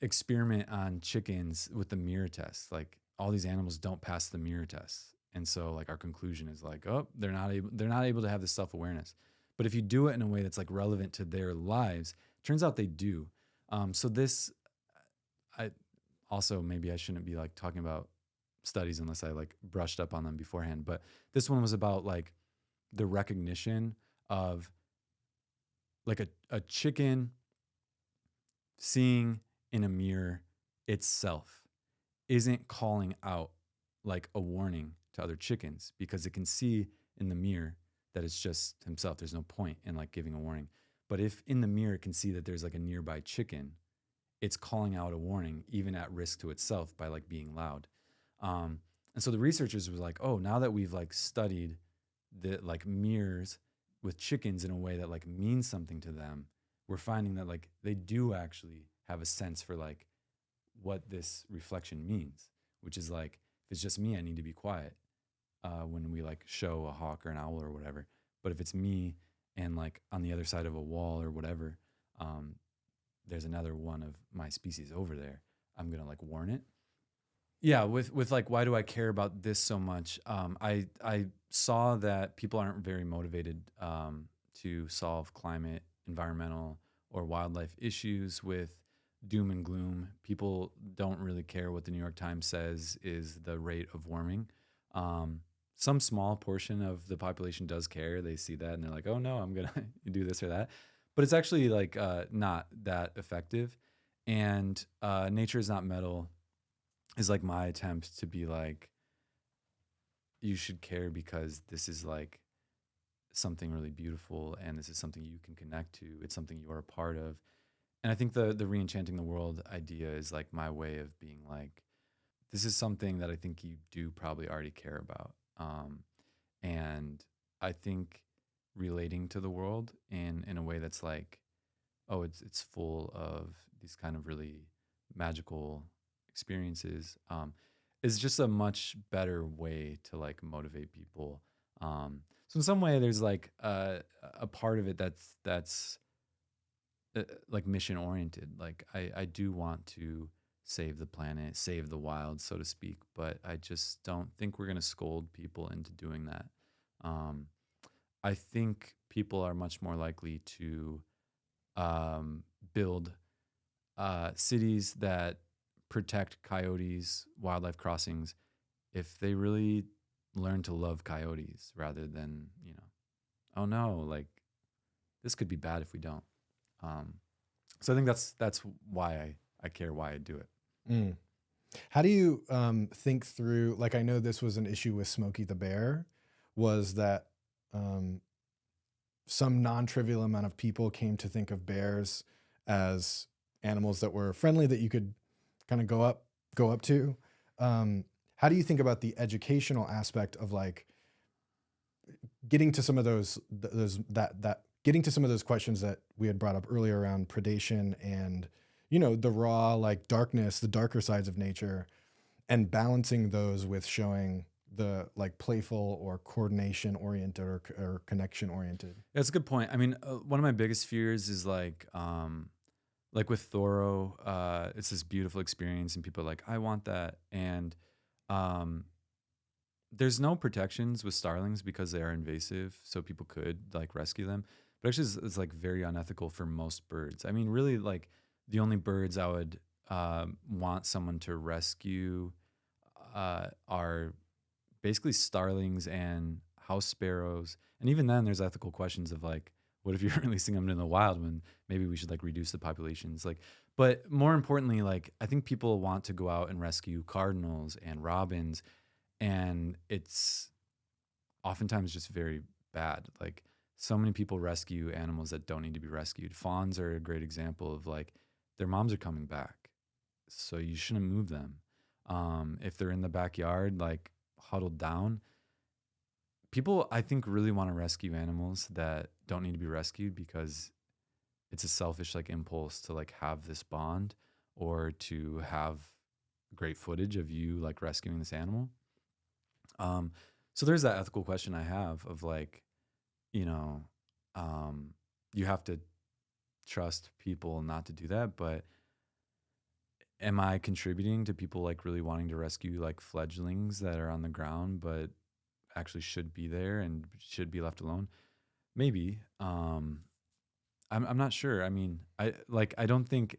experiment on chickens with the mirror test. Like all these animals don't pass the mirror test, and so like our conclusion is like, oh, they're not able to have this self awareness. But if you do it in a way that's like relevant to their lives, turns out they do. So this, I also maybe I shouldn't be like talking about studies unless I like brushed up on them beforehand. But this one was about like the recognition of like a chicken seeing in a mirror itself isn't calling out like a warning to other chickens because it can see in the mirror that it's just himself. There's no point in like giving a warning. But if in the mirror it can see that there's like a nearby chicken, it's calling out a warning even at risk to itself by like being loud. And so the researchers were like, oh, now that we've like studied the like mirrors with chickens in a way that like means something to them, we're finding that like they do actually have a sense for like what this reflection means, which is like, if it's just me, I need to be quiet when we like show a hawk or an owl or whatever. But if it's me and like on the other side of a wall or whatever, um, there's another one of my species over there, I'm gonna like warn it. Yeah, with like why do I care about this so much? I saw that people aren't very motivated to solve climate, environmental, or wildlife issues with doom and gloom. People don't really care what the New York Times says is the rate of warming. Um, some small portion of the population does care. They see that and they're like, "Oh no, I'm gonna do this or that," but it's actually like not that effective. And nature is not metal is like my attempt to be like, you should care because this is like something really beautiful and this is something you can connect to. It's something you're a part of. And I think the re-enchanting the world idea is like my way of being like, this is something that I think you do probably already care about. And I think relating to the world in a way that's like, oh, it's full of these kind of really magical experiences, is just a much better way to like motivate people. So in some way, there's like a part of it that's like mission oriented. Like I do want to save the planet, save the wild, so to speak, but I just don't think we're gonna scold people into doing that. Um, I think people are much more likely to build cities that protect coyotes, wildlife crossings, if they really learn to love coyotes rather than, oh no, like this could be bad if we don't. Um, so I think that's why I care, why I do it. Mm. How do you think through? Like, I know this was an issue with Smokey the Bear, was that um, some non-trivial amount of people came to think of bears as animals that were friendly that you could kind of go up to. How do you think about the educational aspect of like getting to some of those that getting to some of those questions that we had brought up earlier around predation and the raw like darkness, the darker sides of nature, and balancing those with showing the like playful or coordination oriented or connection oriented. That's a good point. I mean, one of my biggest fears is like with Thoro, it's this beautiful experience, and people are like, I want that. And um, there's no protections with starlings because they are invasive, so people could like rescue them. But actually, it's like very unethical for most birds. I mean, really, like the only birds I would want someone to rescue are basically starlings and house sparrows. And even then, there's ethical questions of like, what if you're releasing them in the wild when maybe we should like reduce the populations? Like, but more importantly, like I think people want to go out and rescue cardinals and robins, and it's oftentimes just very bad. Like so many people rescue animals that don't need to be rescued. Fawns are a great example of like their moms are coming back, so you shouldn't move them. If they're in the backyard, like huddled down, people I think really want to rescue animals that don't need to be rescued because it's a selfish like impulse to like have this bond or to have great footage of you like rescuing this animal. Um, so there's that ethical question I have of like, you know, um, you have to trust people not to do that, but am I contributing to people like really wanting to rescue like fledglings that are on the ground but actually should be there and should be left alone? Maybe. I'm not sure. I mean, I don't think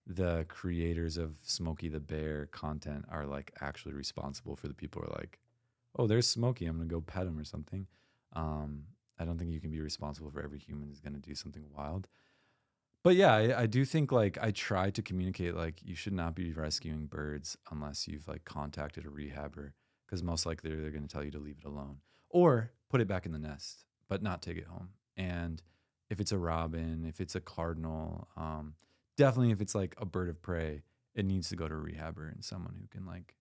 the creators of Smokey the Bear content are like actually responsible for the people who are like, oh, there's Smokey, I'm gonna go pet him or something. Um, I don't think you can be responsible for every human who's gonna do something wild. But yeah, I do think like I try to communicate like you should not be rescuing birds unless you've like contacted a rehabber because most likely they're going to tell you to leave it alone or put it back in the nest, but not take it home. And if it's a robin, if it's a cardinal, definitely if it's like a bird of prey, it needs to go to a rehabber and someone who can like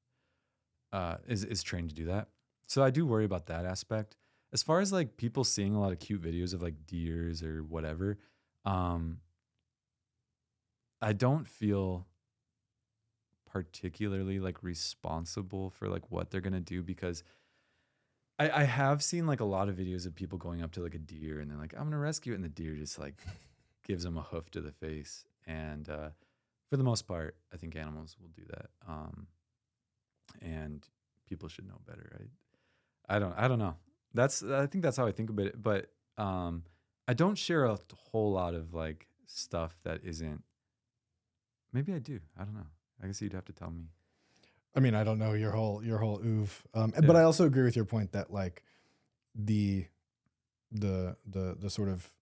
is trained to do that. So I do worry about that aspect. As far as like people seeing a lot of cute videos of like deers or whatever, um, I don't feel particularly like responsible for like what they're gonna do because I have seen like a lot of videos of people going up to like a deer and they're like, I'm gonna rescue it, and the deer just like gives them a hoof to the face. And for the most part, I think animals will do that. And people should know better, right? I don't know. I think that's how I think about it. But I don't share a whole lot of like stuff that isn't. Maybe I do. I don't know. I guess you'd have to tell me. I mean, I don't know your whole oof, but Yeah. I also agree with your point that like the the sort of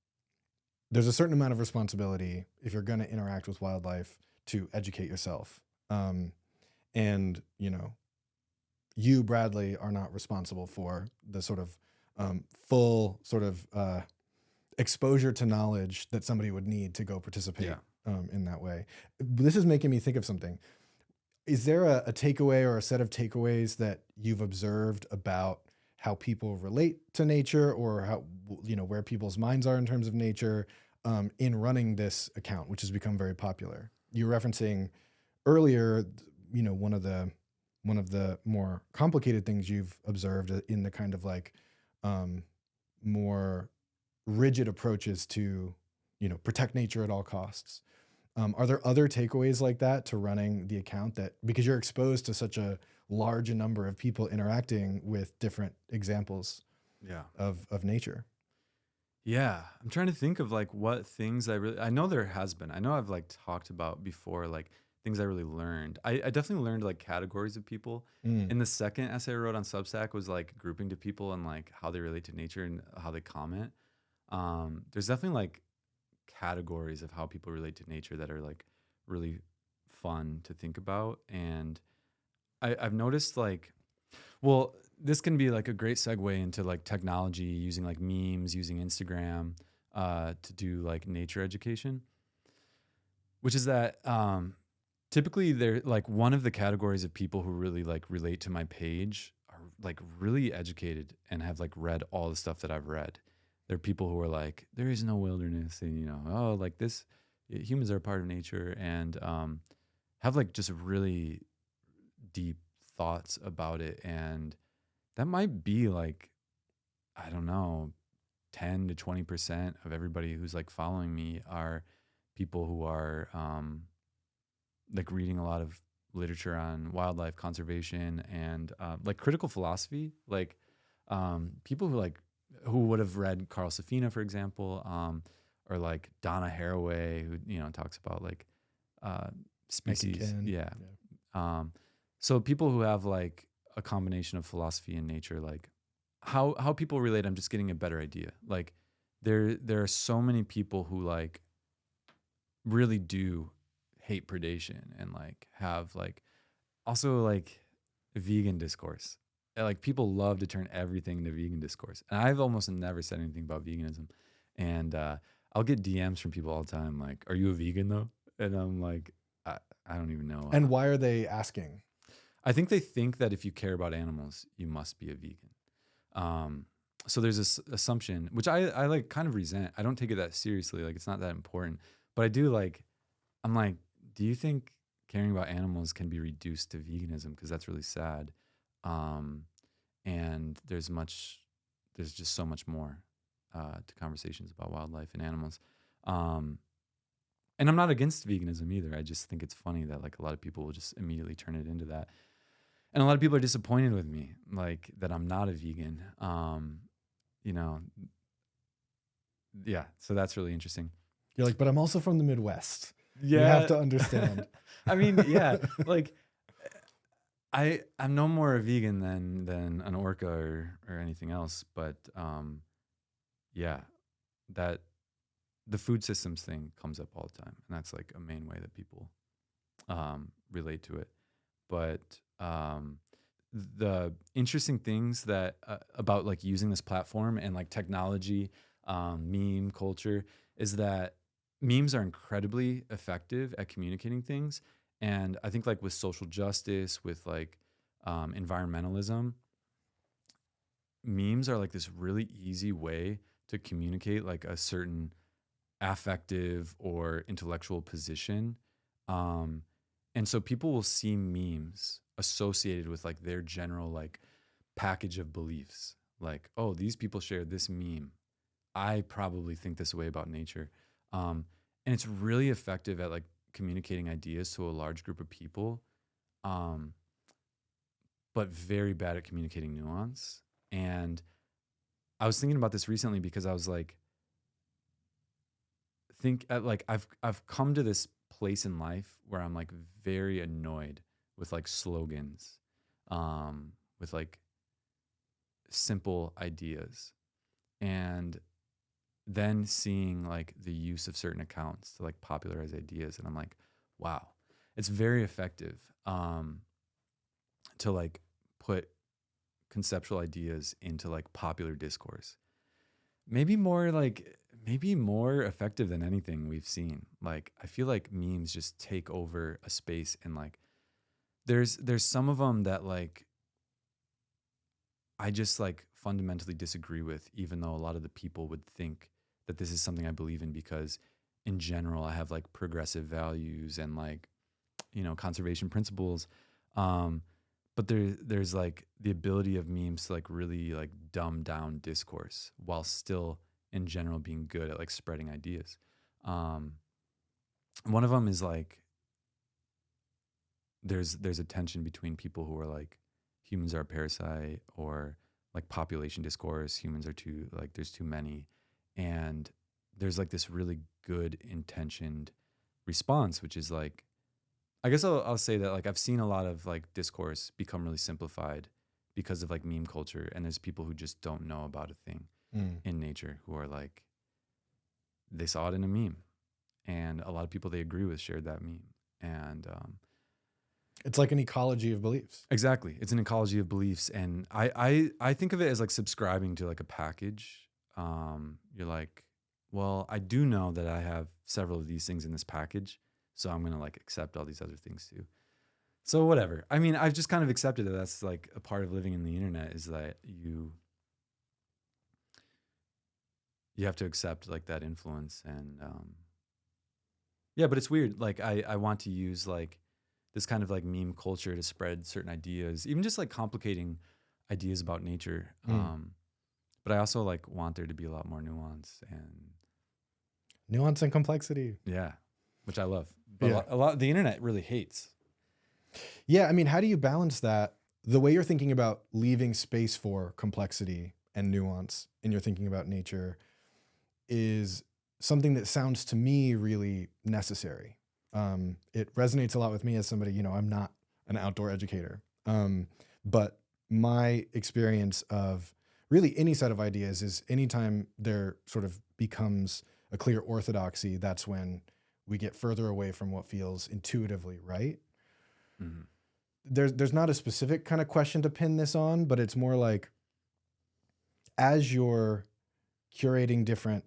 there's a certain amount of responsibility if you're going to interact with wildlife to educate yourself. And you, Bradley, are not responsible for the sort of full sort of exposure to knowledge that somebody would need to go participate Yeah. in that way. This is making me think of something. Is there a takeaway or a set of takeaways that you've observed about how people relate to nature, or how where people's minds are in terms of nature, in running this account, which has become very popular? You're referencing earlier, one of the more complicated things you've observed in the kind of like um, more rigid approaches to protect nature at all costs. Are there other takeaways like that to running the account, that because you're exposed to such a large number of people interacting with different examples Yeah. of nature? Yeah, I'm trying to think of like what things I know there has been. I know I've like talked about before, like things I really learned. I definitely learned like categories of people. Mm, In the second essay I wrote on Substack was like grouping to people and like how they relate to nature and how they comment. There's definitely like categories of how people relate to nature that are like really fun to think about. And I've noticed like, well, this can be like a great segue into like technology, using like memes, using Instagram to do like nature education, which is that typically they're like one of the categories of people who really like relate to my page are like really educated and have like read all the stuff that I've read. There are people who are like, there is no wilderness, and oh, like this, humans are a part of nature, and have like just really deep thoughts about it. And that might be like, I don't know, 10 to 20% of everybody who's like following me are people who are like reading a lot of literature on wildlife conservation and like critical philosophy, like people who would have read Carl Safina, for example, or like Donna Haraway, who talks about like uh, Making species. kin. Yeah. Yeah. Um, so people who have like a combination of philosophy and nature, like how people relate, I'm just getting a better idea. Like there are so many people who like really do hate predation and like have like also like vegan discourse. Like people love to turn everything into vegan discourse. And I've almost never said anything about veganism. And I'll get DMs from people all the time like, "Are you a vegan though?" And I'm like, I don't even know. And why are they asking? I think they think that if you care about animals, you must be a vegan. Um, so there's this assumption, which I like kind of resent. I don't take it that seriously. Like it's not that important, but I do like, I'm like, do you think caring about animals can be reduced to veganism? Because that's really sad. Um, and there's just so much more to conversations about wildlife and animals. Um, and I'm not against veganism either. I just think it's funny that like a lot of people will just immediately turn it into that. And a lot of people are disappointed with me, like that I'm not a vegan. You know, yeah. So that's really interesting. You're like, but I'm also from the Midwest. You have Yeah. to understand. I mean, yeah, like I'm no more a vegan than an orca or anything else, but yeah, that the food systems thing comes up all the time, and that's like a main way that people relate to it. But the interesting things that about like using this platform and like technology, meme culture, is that memes are incredibly effective at communicating things. And I think like with social justice, with like environmentalism, memes are like this really easy way to communicate like a certain affective or intellectual position. Um, and so people will see memes associated with like their general like package of beliefs. Like, oh, these people share this meme. I probably think this way about nature. And it's really effective at like communicating ideas to a large group of people, um, but very bad at communicating nuance. And I was thinking about this recently because I was like, I've come to this place in life where I'm like very annoyed with like slogans, with like simple ideas, and then seeing like the use of certain accounts to like popularize ideas, and I'm like, wow, it's very effective, to like put conceptual ideas into like popular discourse. Maybe more like maybe more effective than anything we've seen. Like I feel like memes just take over a space, and like there's some of them that like I just like fundamentally disagree with, even though a lot of the people would think that this is something I believe in because in general I have like progressive values and like, conservation principles. Um, but there's like the ability of memes to like really like dumb down discourse while still in general being good at like spreading ideas. Um, One of them is like there's a tension between people who are like humans are a parasite, or like population discourse, humans are too like there's too many, and there's like this really good intentioned response, which is like I guess I'll say that like I've seen a lot of like discourse become really simplified because of like meme culture, and there's people who just don't know about a thing Mm. in nature who are like they saw it in a meme, and a lot of people they agree with shared that meme, and It's like an ecology of beliefs. exactly. It's an ecology of beliefs. And I think of it as like subscribing to like a package. You're like, well, I do know that I have several of these things in this package, so I'm gonna like accept all these other things too. So whatever. I mean, I've just kind of accepted that that's like a part of living in the internet, is that you have to accept like that influence. And yeah, but it's weird. Like I want to use like this kind of like meme culture to spread certain ideas, even just like complicating ideas about nature. Mm. But I also like want there to be a lot more nuance, and Nuance and complexity. yeah, which I love. But Yeah. a lot the internet really hates. Yeah. I mean, how do you balance that? The way you're thinking about leaving space for complexity and nuance, and you're thinking about nature, is something that sounds to me really necessary. It resonates a lot with me as somebody, I'm not an outdoor educator. But my experience of really any set of ideas is anytime there sort of becomes a clear orthodoxy, that's when we get further away from what feels intuitively right. Mhm. There's not a specific kind of question to pin this on, but it's more like as you're curating different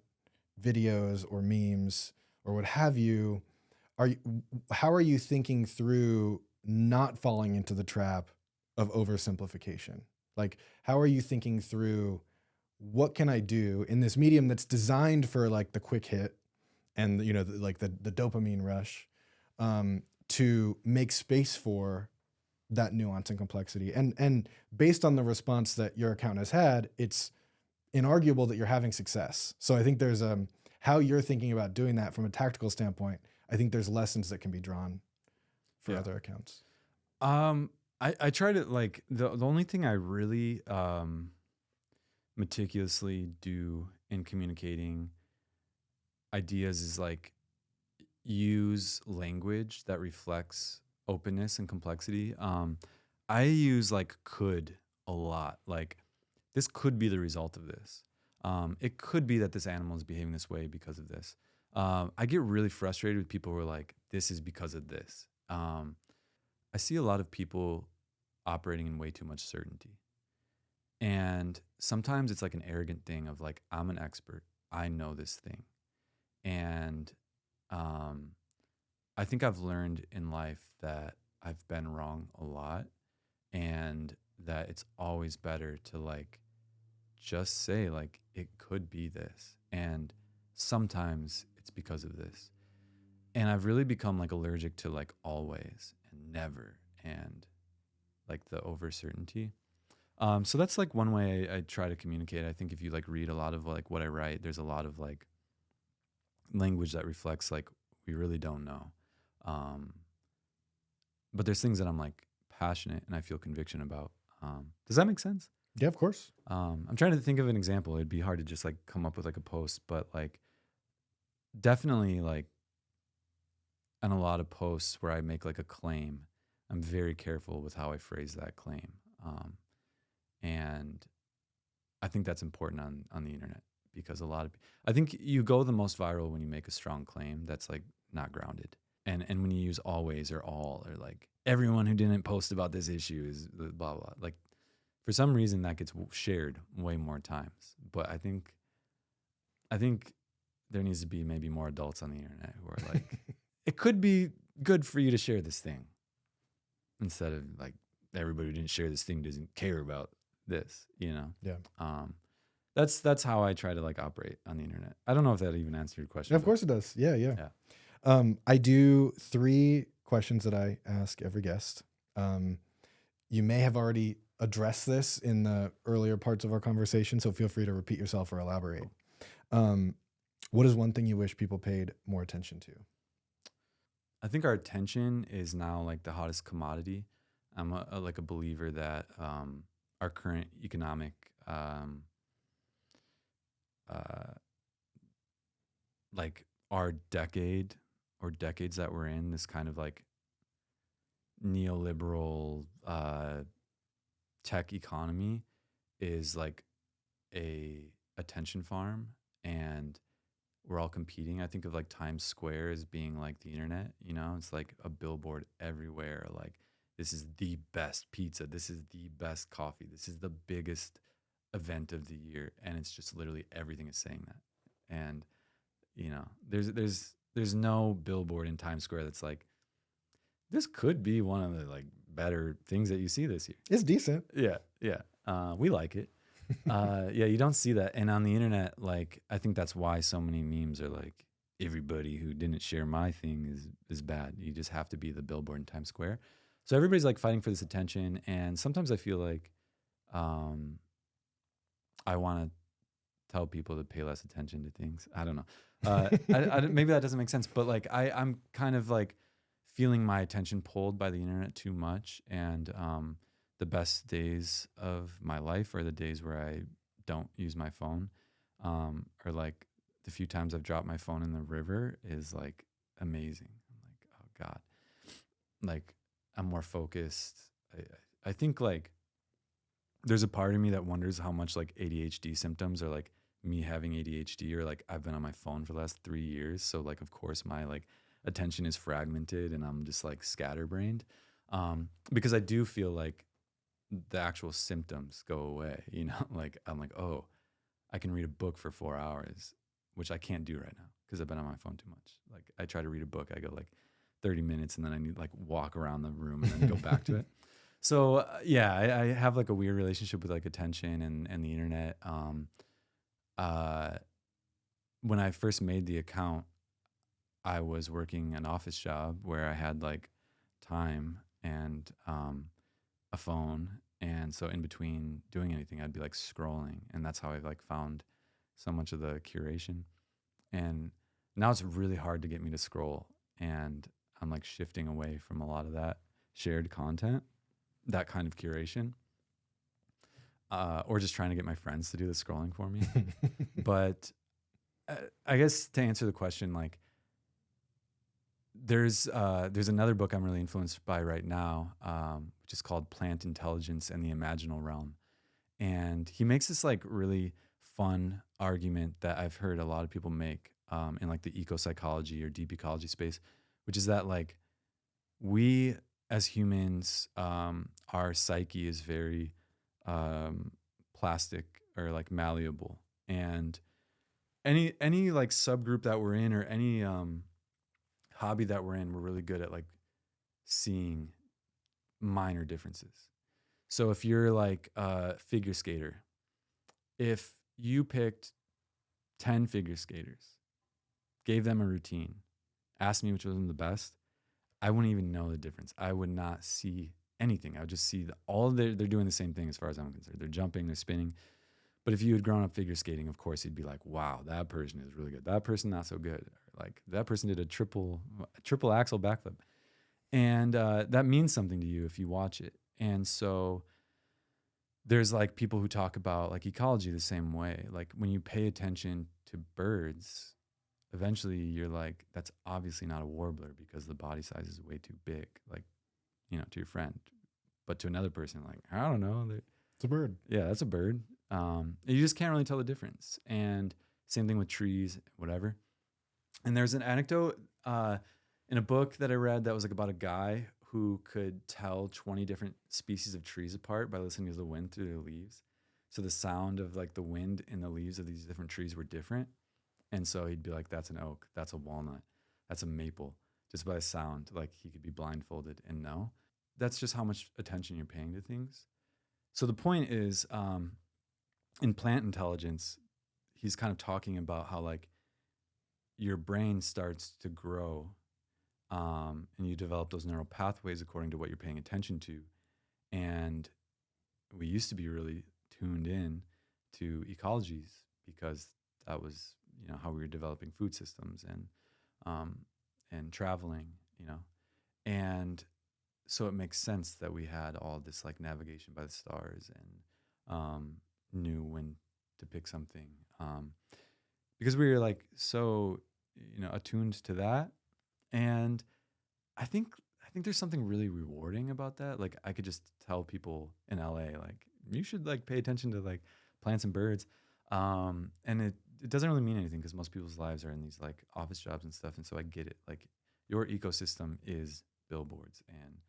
videos or memes or what have you, are you, how are you thinking through not falling into the trap of oversimplification? Like, how are you thinking through what can I do in this medium that's designed for like the quick hit and the dopamine rush, to make space for that nuance and complexity? And based on the response that your account has had, it's inarguable that you're having success. So I think there's how you're thinking about doing that from a tactical standpoint. I think there's lessons that can be drawn for Yeah. other accounts. I try to like the only thing I really meticulously do in communicating ideas is like use language that reflects openness and complexity. I use like could a lot. Like this could be the result of this. It could be that this animal is behaving this way because of this. I get really frustrated with people who are like, this is because of this. I see a lot of people operating in way too much certainty. And sometimes it's like an arrogant thing of like, I'm an expert. I know this thing. And um, I think I've learned in life that I've been wrong a lot, and that it's always better to like just say like it could be this, and sometimes it's because of this. And I've really become like allergic to like always and never and like the over certainty. So that's like one way I try to communicate. I think if you like read a lot of like what I write, there's a lot of like language that reflects like we really don't know. Um, but there's things that I'm like passionate and I feel conviction about. Does that make sense? Yeah, of course. I'm trying to think of an example. It'd be hard to just like come up with like a post, but like definitely like on a lot of posts where I make like a claim, I'm very careful with how I phrase that claim. And I think that's important on the internet because I think you go the most viral when you make a strong claim that's like not grounded. And when you use always or all or like everyone who didn't post about this issue is blah blah. Like for some reason that gets shared way more times. But I think there needs to be maybe more adults on the internet who are like, it could be good for you to share this thing instead of like everybody who didn't share this thing doesn't care about this, you know? Yeah. That's how I try to like operate on the internet. I don't know if that even answered your question. Yeah, of but course it does. Yeah, yeah. Yeah. I do 3 questions that I ask every guest. You may have already addressed this in the earlier parts of our conversation, so feel free to repeat yourself or elaborate. What is one thing you wish people paid more attention to? I think our attention is now like the hottest commodity. I'm like a believer that our current economic uh, like our decade or decades that we're in, this kind of like neoliberal tech economy is like a attention farm, and we're all competing. I think of like Times Square as being like the internet, you know? It's like a billboard everywhere. Like, this is the best pizza. This is the best coffee. This is the biggest event of the year. And it's just literally everything is saying that. And, you know, there's no billboard in Times Square that's like, this could be one of the like better things that you see this year. It's decent. Yeah. Yeah. We like it. Yeah, you don't see that. And on the internet, like, I think that's why so many memes are like, everybody who didn't share my thing is bad. You just have to be the billboard in Times Square. So everybody's like fighting for this attention. And sometimes I feel like I want to tell people to pay less attention to things. I don't know. Maybe that doesn't make sense, but like I'm kind of like feeling my attention pulled by the internet too much. And the best days of my life are the days where I don't use my phone, or like the few times I've dropped my phone in the river is like amazing. I'm like, oh God, like I'm more focused. I think like there's a part of me that wonders how much like ADHD symptoms are like me having ADHD, or like I've been on my phone for the last 3 years. So like, of course my like attention is fragmented and I'm just like scatterbrained. Because I do feel like the actual symptoms go away, you know, like I'm like, oh, I can read a book for 4 hours, which I can't do right now because I've been on my phone too much. Like I try to read a book, I go like 30 minutes and then I need to like walk around the room and then go back to it. So yeah, I have like a weird relationship with like attention and the internet. Uh, when I first made the account, I was working an office job where I had like time and a phone, and so in between doing anything, I'd be like scrolling, and that's how I like found so much of the curation. And now it's really hard to get me to scroll, and I'm like shifting away from a lot of that shared content, that kind of curation, or just trying to get my friends to do the scrolling for me. But I guess to answer the question, like there's another book I'm really influenced by right now, which is called Plant Intelligence and the Imaginal Realm. And he makes this like really fun argument that I've heard a lot of people make in like the ecopsychology or deep ecology space, which is that like we as humans, our psyche is very plastic or like malleable, and any like subgroup that we're in or any hobby that we're in, we're really good at like seeing minor differences. So if you're like a figure skater, if you picked 10 figure skaters, gave them a routine, asked me which was the best, I wouldn't even know the difference. I would not see anything. I would just see they're doing the same thing as far as I'm concerned. They're jumping, they're spinning. But if you had grown up figure skating, of course, you'd be like, wow, that person is really good. That person, not so good. Or like that person did a triple axle backflip. And that means something to you if you watch it. And so there's like people who talk about like ecology the same way. Like when you pay attention to birds, eventually you're like, that's obviously not a warbler because the body size is way too big, like, to your friend. But to another person, like, I don't know. It's a bird. Yeah, that's a bird. You just can't really tell the difference. And same thing with trees, whatever. And there's an anecdote in a book that I read that was like about a guy who could tell 20 different species of trees apart by listening to the wind through the leaves. So the sound of like the wind in the leaves of these different trees were different. And so he'd be like, that's an oak, that's a walnut, that's a maple, just by the sound. Like he could be blindfolded and know. That's just how much attention you're paying to things. So the point is, in plant intelligence, he's kind of talking about how like your brain starts to grow, and you develop those neural pathways according to what you're paying attention to. And we used to be really tuned in to ecologies because that was, how we were developing food systems and traveling, and so it makes sense that we had all this like navigation by the stars and knew when to pick something, because we were like so attuned to that. And I think there's something really rewarding about that. Like I could just tell people in LA like you should like pay attention to like plants and birds, and it doesn't really mean anything because most people's lives are in these like office jobs and stuff. And so I get it. Like your ecosystem is billboards and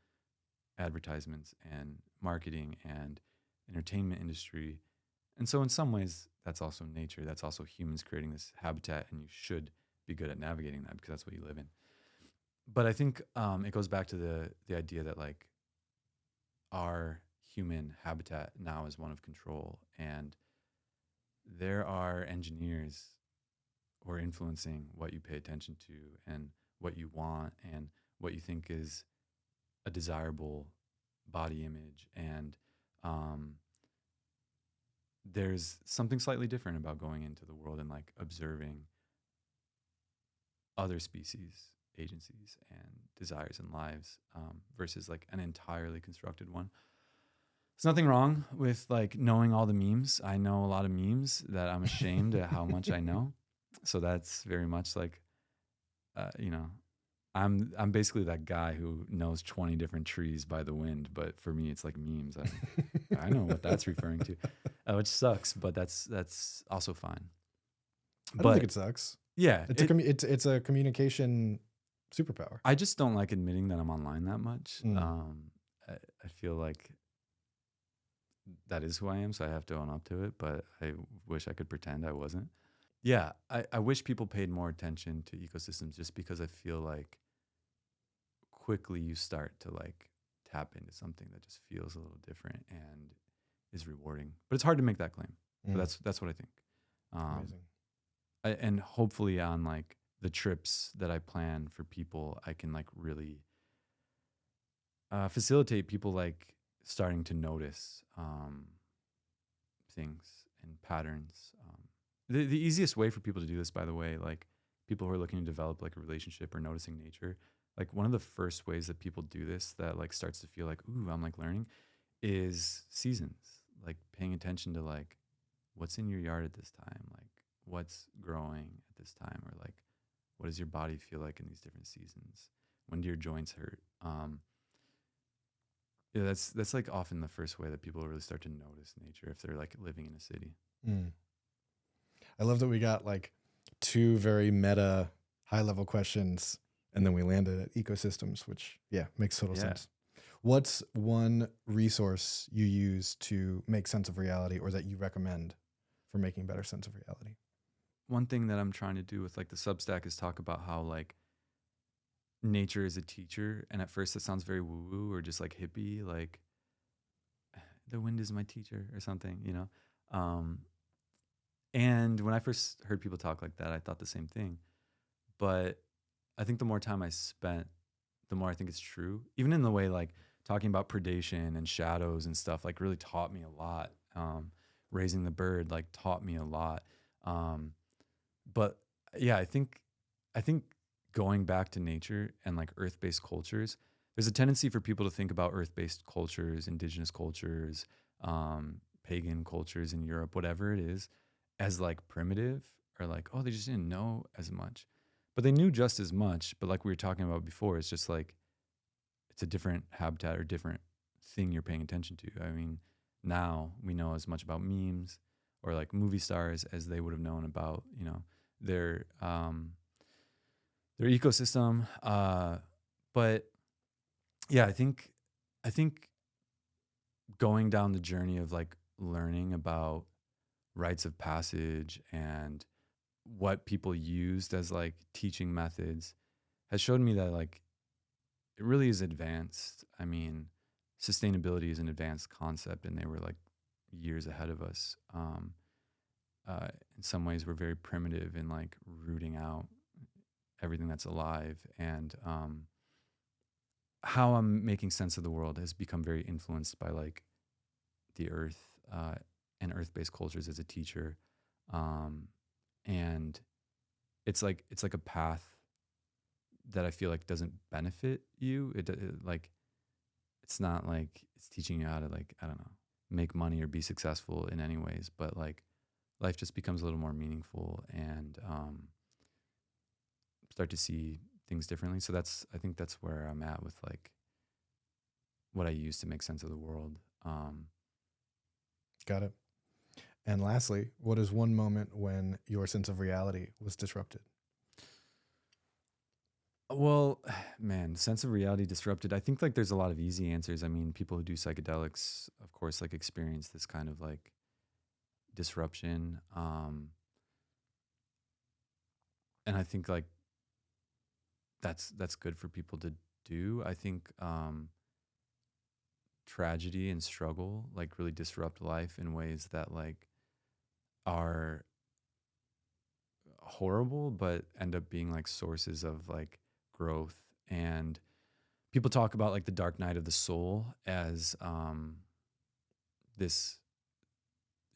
advertisements and marketing and entertainment industry. And so in some ways that's also nature. That's also humans creating this habitat, and you should be good at navigating that because that's what you live in. But I think it goes back to the idea that like our human habitat now is one of control, and there are engineers who are influencing what you pay attention to and what you want and what you think is a desirable body image. And there's something slightly different about going into the world and like observing other species, agencies, and desires and lives, versus like an entirely constructed one. There's nothing wrong with like knowing all the memes. I know a lot of memes that I'm ashamed at how much I know. So that's very much like, I'm basically that guy who knows 20 different trees by the wind, but for me it's like memes. I know what that's referring to, which sucks, but that's also fine. I don't think it sucks. Yeah, it's a communication superpower. I just don't like admitting that I'm online that much. I feel like that is who I am, so I have to own up to it, but I wish I could pretend I wasn't. Yeah, I wish people paid more attention to ecosystems just because I feel like quickly you start to like tap into something that just feels a little different and is rewarding. But it's hard to make that claim. But that's what I think. Amazing. And hopefully on like the trips that I plan for people, I can like really facilitate people like starting to notice things and patterns. The easiest way for people to do this, by the way, like people who are looking to develop like a relationship or noticing nature, like one of the first ways that people do this that like starts to feel like, ooh, I'm like learning, is seasons. Like paying attention to like what's in your yard at this time, like what's growing at this time, or like what does your body feel like in these different seasons? When do your joints hurt? Yeah, that's like often the first way that people really start to notice nature if they're like living in a city. I love that we got like two very meta high level questions and then we landed at ecosystems, which makes total sense. What's one resource you use to make sense of reality or that you recommend for making better sense of reality? One thing that I'm trying to do with like the Substack is talk about how like nature is a teacher. And at first it sounds very woo woo or just like hippie, like the wind is my teacher or something, and when I first heard people talk like that, I thought the same thing. But I think the more time I spent, the more I think it's true. Even in the way like talking about predation and shadows and stuff like really taught me a lot. Raising the bird like taught me a lot. Um, but yeah, I think going back to nature and like earth-based cultures, there's a tendency for people to think about earth-based cultures, indigenous cultures, pagan cultures in Europe, whatever it is, as like primitive or like, oh, they just didn't know as much. But they knew just as much. But like we were talking about before, it's just like it's a different habitat or different thing you're paying attention to. I mean, now we know as much about memes or like movie stars as they would have known about, their their ecosystem. But yeah, I think going down the journey of like learning about rites of passage and what people used as like teaching methods has showed me that like it really is advanced. I mean, sustainability is an advanced concept, and they were like years ahead of us. In some ways, we're very primitive in like rooting out everything that's alive, and how I'm making sense of the world has become very influenced by like the earth and earth-based cultures as a teacher, um, and it's like a path that I feel like doesn't benefit you. Like it's not like it's teaching you how to like I don't know make money or be successful in any ways, but like life just becomes a little more meaningful and start to see things differently. So I think that's where I'm at with like what I use to make sense of the world. Got it. And lastly, what is one moment when your sense of reality was disrupted? Well, man, sense of reality disrupted. I think like there's a lot of easy answers. I mean, people who do psychedelics, of course, like experience this kind of like disruption. And I think like that's good for people to do. I think tragedy and struggle like really disrupt life in ways that like are horrible but end up being like sources of like growth. And people talk about like the dark night of the soul as this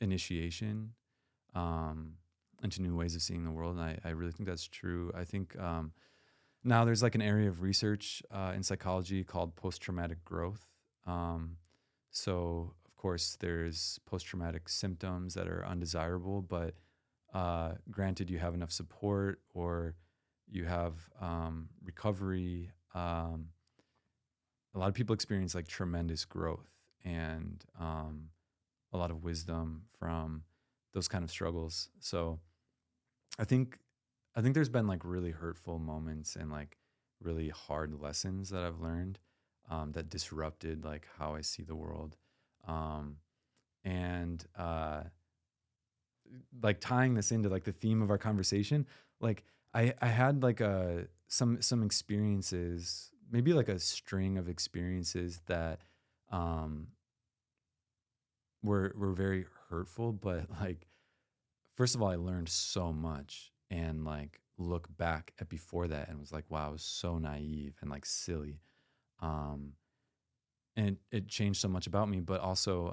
initiation um, into new ways of seeing the world. And I really think that's true. I think now there's like an area of research in psychology called post-traumatic growth. Um, so of course there's post-traumatic symptoms that are undesirable, but granted you have enough support or you have recovery, a lot of people experience like tremendous growth and a lot of wisdom from those kind of struggles. So I think I think there's been like really hurtful moments and like really hard lessons that I've learned that disrupted like how I see the world. Um, and like tying this into like the theme of our conversation, like I had like some experiences, maybe like a string of experiences that um, were very hurtful, but like first of all, I learned so much and like look back at before that and was like, wow, I was so naive and like silly. Um, and it changed so much about me, but also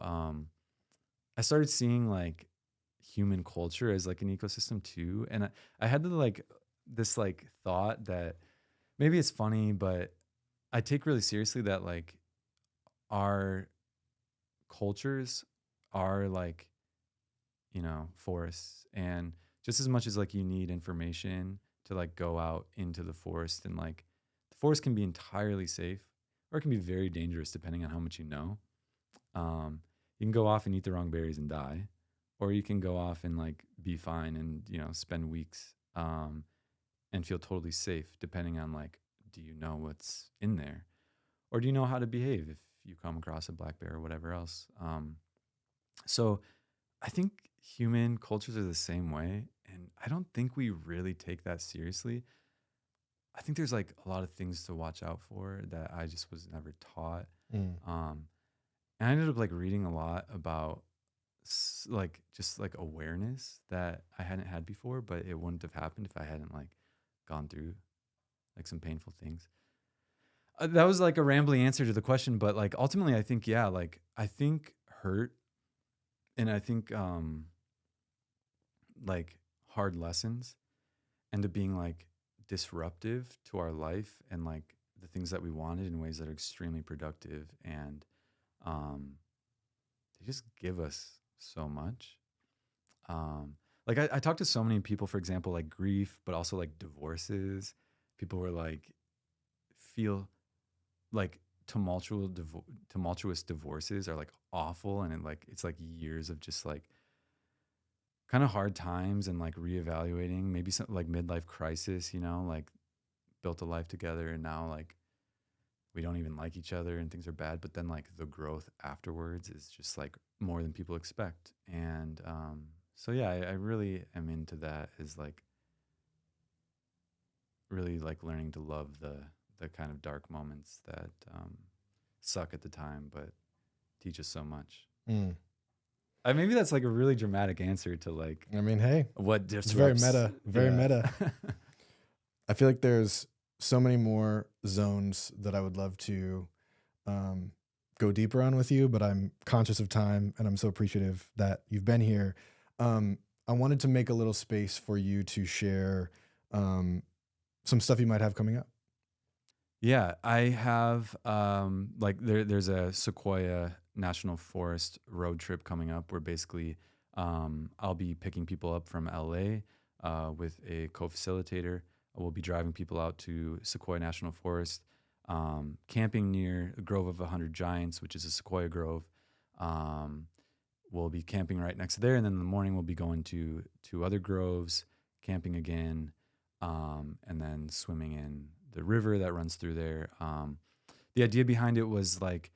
I started seeing like human culture as like an ecosystem too. And I had like this like thought that maybe it's funny, but I take really seriously that like our cultures are like forests. And just as much as like you need information to like go out into the forest, and like the forest can be entirely safe or it can be very dangerous depending on how much you know. You can go off and eat the wrong berries and die, or you can go off and like be fine and spend weeks and feel totally safe depending on like, do you know what's in there, or do you know how to behave if you come across a black bear or whatever else. So I think human cultures are the same way, and I don't think we really take that seriously. I think there's like a lot of things to watch out for that I just was never taught. Mm. Um, and I ended up like reading a lot about like just like awareness that I hadn't had before, but it wouldn't have happened if I hadn't like gone through like some painful things. That was like a rambling answer to the question, but like ultimately, I think yeah, like I think hurt, and I think like hard lessons end up being like disruptive to our life and like the things that we wanted in ways that are extremely productive, and um, they just give us so much. Like I talk to so many people, for example, like grief, but also like divorces. People were like feel like tumultuous divorces are like awful, and it's like years of just like kind of hard times and like reevaluating, maybe some like midlife crisis, like built a life together and now like we don't even like each other and things are bad, but then like the growth afterwards is just like more than people expect. And so yeah, I really am into that, is like really like learning to love the kind of dark moments that suck at the time but teach us so much. Mm. Maybe that's like a really dramatic answer to like I mean, hey, what it's very disrupts. meta, very Yeah. meta. I feel like there's so many more zones that I would love to go deeper on with you, but I'm conscious of time and I'm so appreciative that you've been here. I wanted to make a little space for you to share some stuff you might have coming up. Yeah, I have like there's a Sequoia National Forest road trip coming up where basically I'll be picking people up from LA with a co-facilitator. We'll be driving people out to Sequoia National Forest, camping near a grove of 100 giants, which is a sequoia grove. Um, we'll be camping right next to there, and then in the morning we'll be going to other groves, camping again, and then swimming in the river that runs through there. The idea behind it was like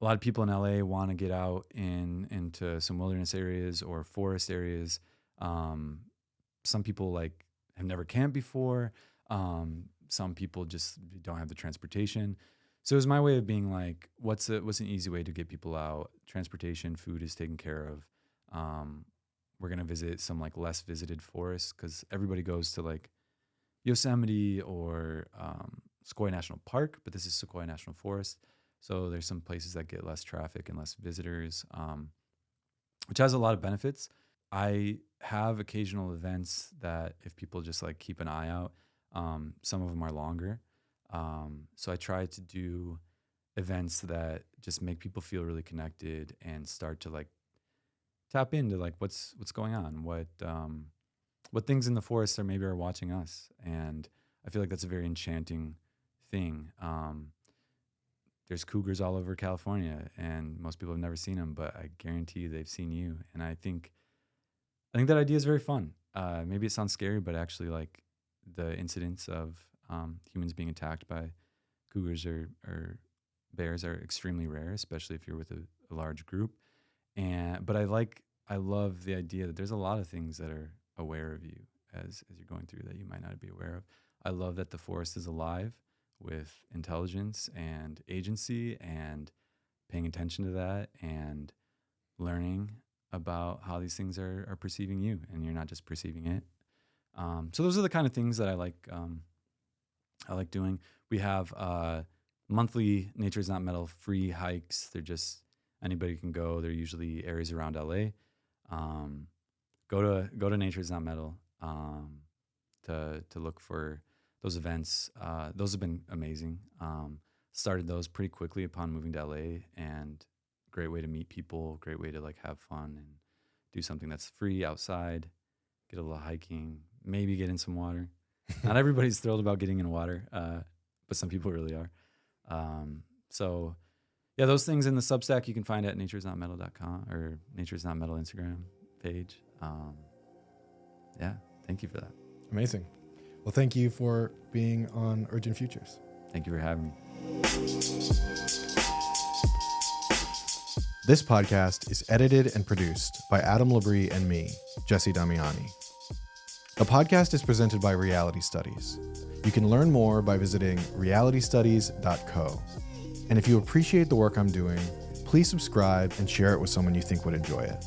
a lot of people in LA want to get out into some wilderness areas or forest areas. Some people like have never camped before. Some people just don't have the transportation. So it was my way of being like, what's an easy way to get people out? Transportation, food is taken care of. We're gonna visit some like less visited forests because everybody goes to like Yosemite or Sequoia National Park, but this is Sequoia National Forest. So there's some places that get less traffic and less visitors, which has a lot of benefits. I have occasional events that if people just like keep an eye out, some of them are longer. So I try to do events that just make people feel really connected and start to like tap into like what's going on, what things in the forest are watching us. And I feel like that's a very enchanting thing. There's cougars all over California, and most people have never seen them, but I guarantee you they've seen you. And I think that idea is very fun. Maybe it sounds scary, but actually, like the incidents of humans being attacked by cougars or bears are extremely rare, especially if you're with a large group. But I love the idea that there's a lot of things that are aware of you as you're going through that you might not be aware of. I love that the forest is alive with intelligence and agency, and paying attention to that and learning about how these things are perceiving you, and you're not just perceiving it. So those are the kind of things that I like doing. We have monthly Nature is Not Metal free hikes. They're just anybody can go. They're usually areas around LA. Go to Nature is Not Metal to look for those events. Those have been amazing. Started those pretty quickly upon moving to LA, and great way to meet people, great way to like have fun and do something that's free outside, get a little hiking, maybe get in some water. Not everybody's thrilled about getting in water, but some people really are. So yeah, those things in the Substack you can find at naturesnotmetal.com or Nature's Not Metal Instagram page. Yeah, thank you for that. Amazing. Well, thank you for being on Urgent Futures. Thank you for having me. This podcast is edited and produced by Adam Labrie and me, Jesse Damiani. The podcast is presented by Reality Studies. You can learn more by visiting realitystudies.co. And if you appreciate the work I'm doing, please subscribe and share it with someone you think would enjoy it.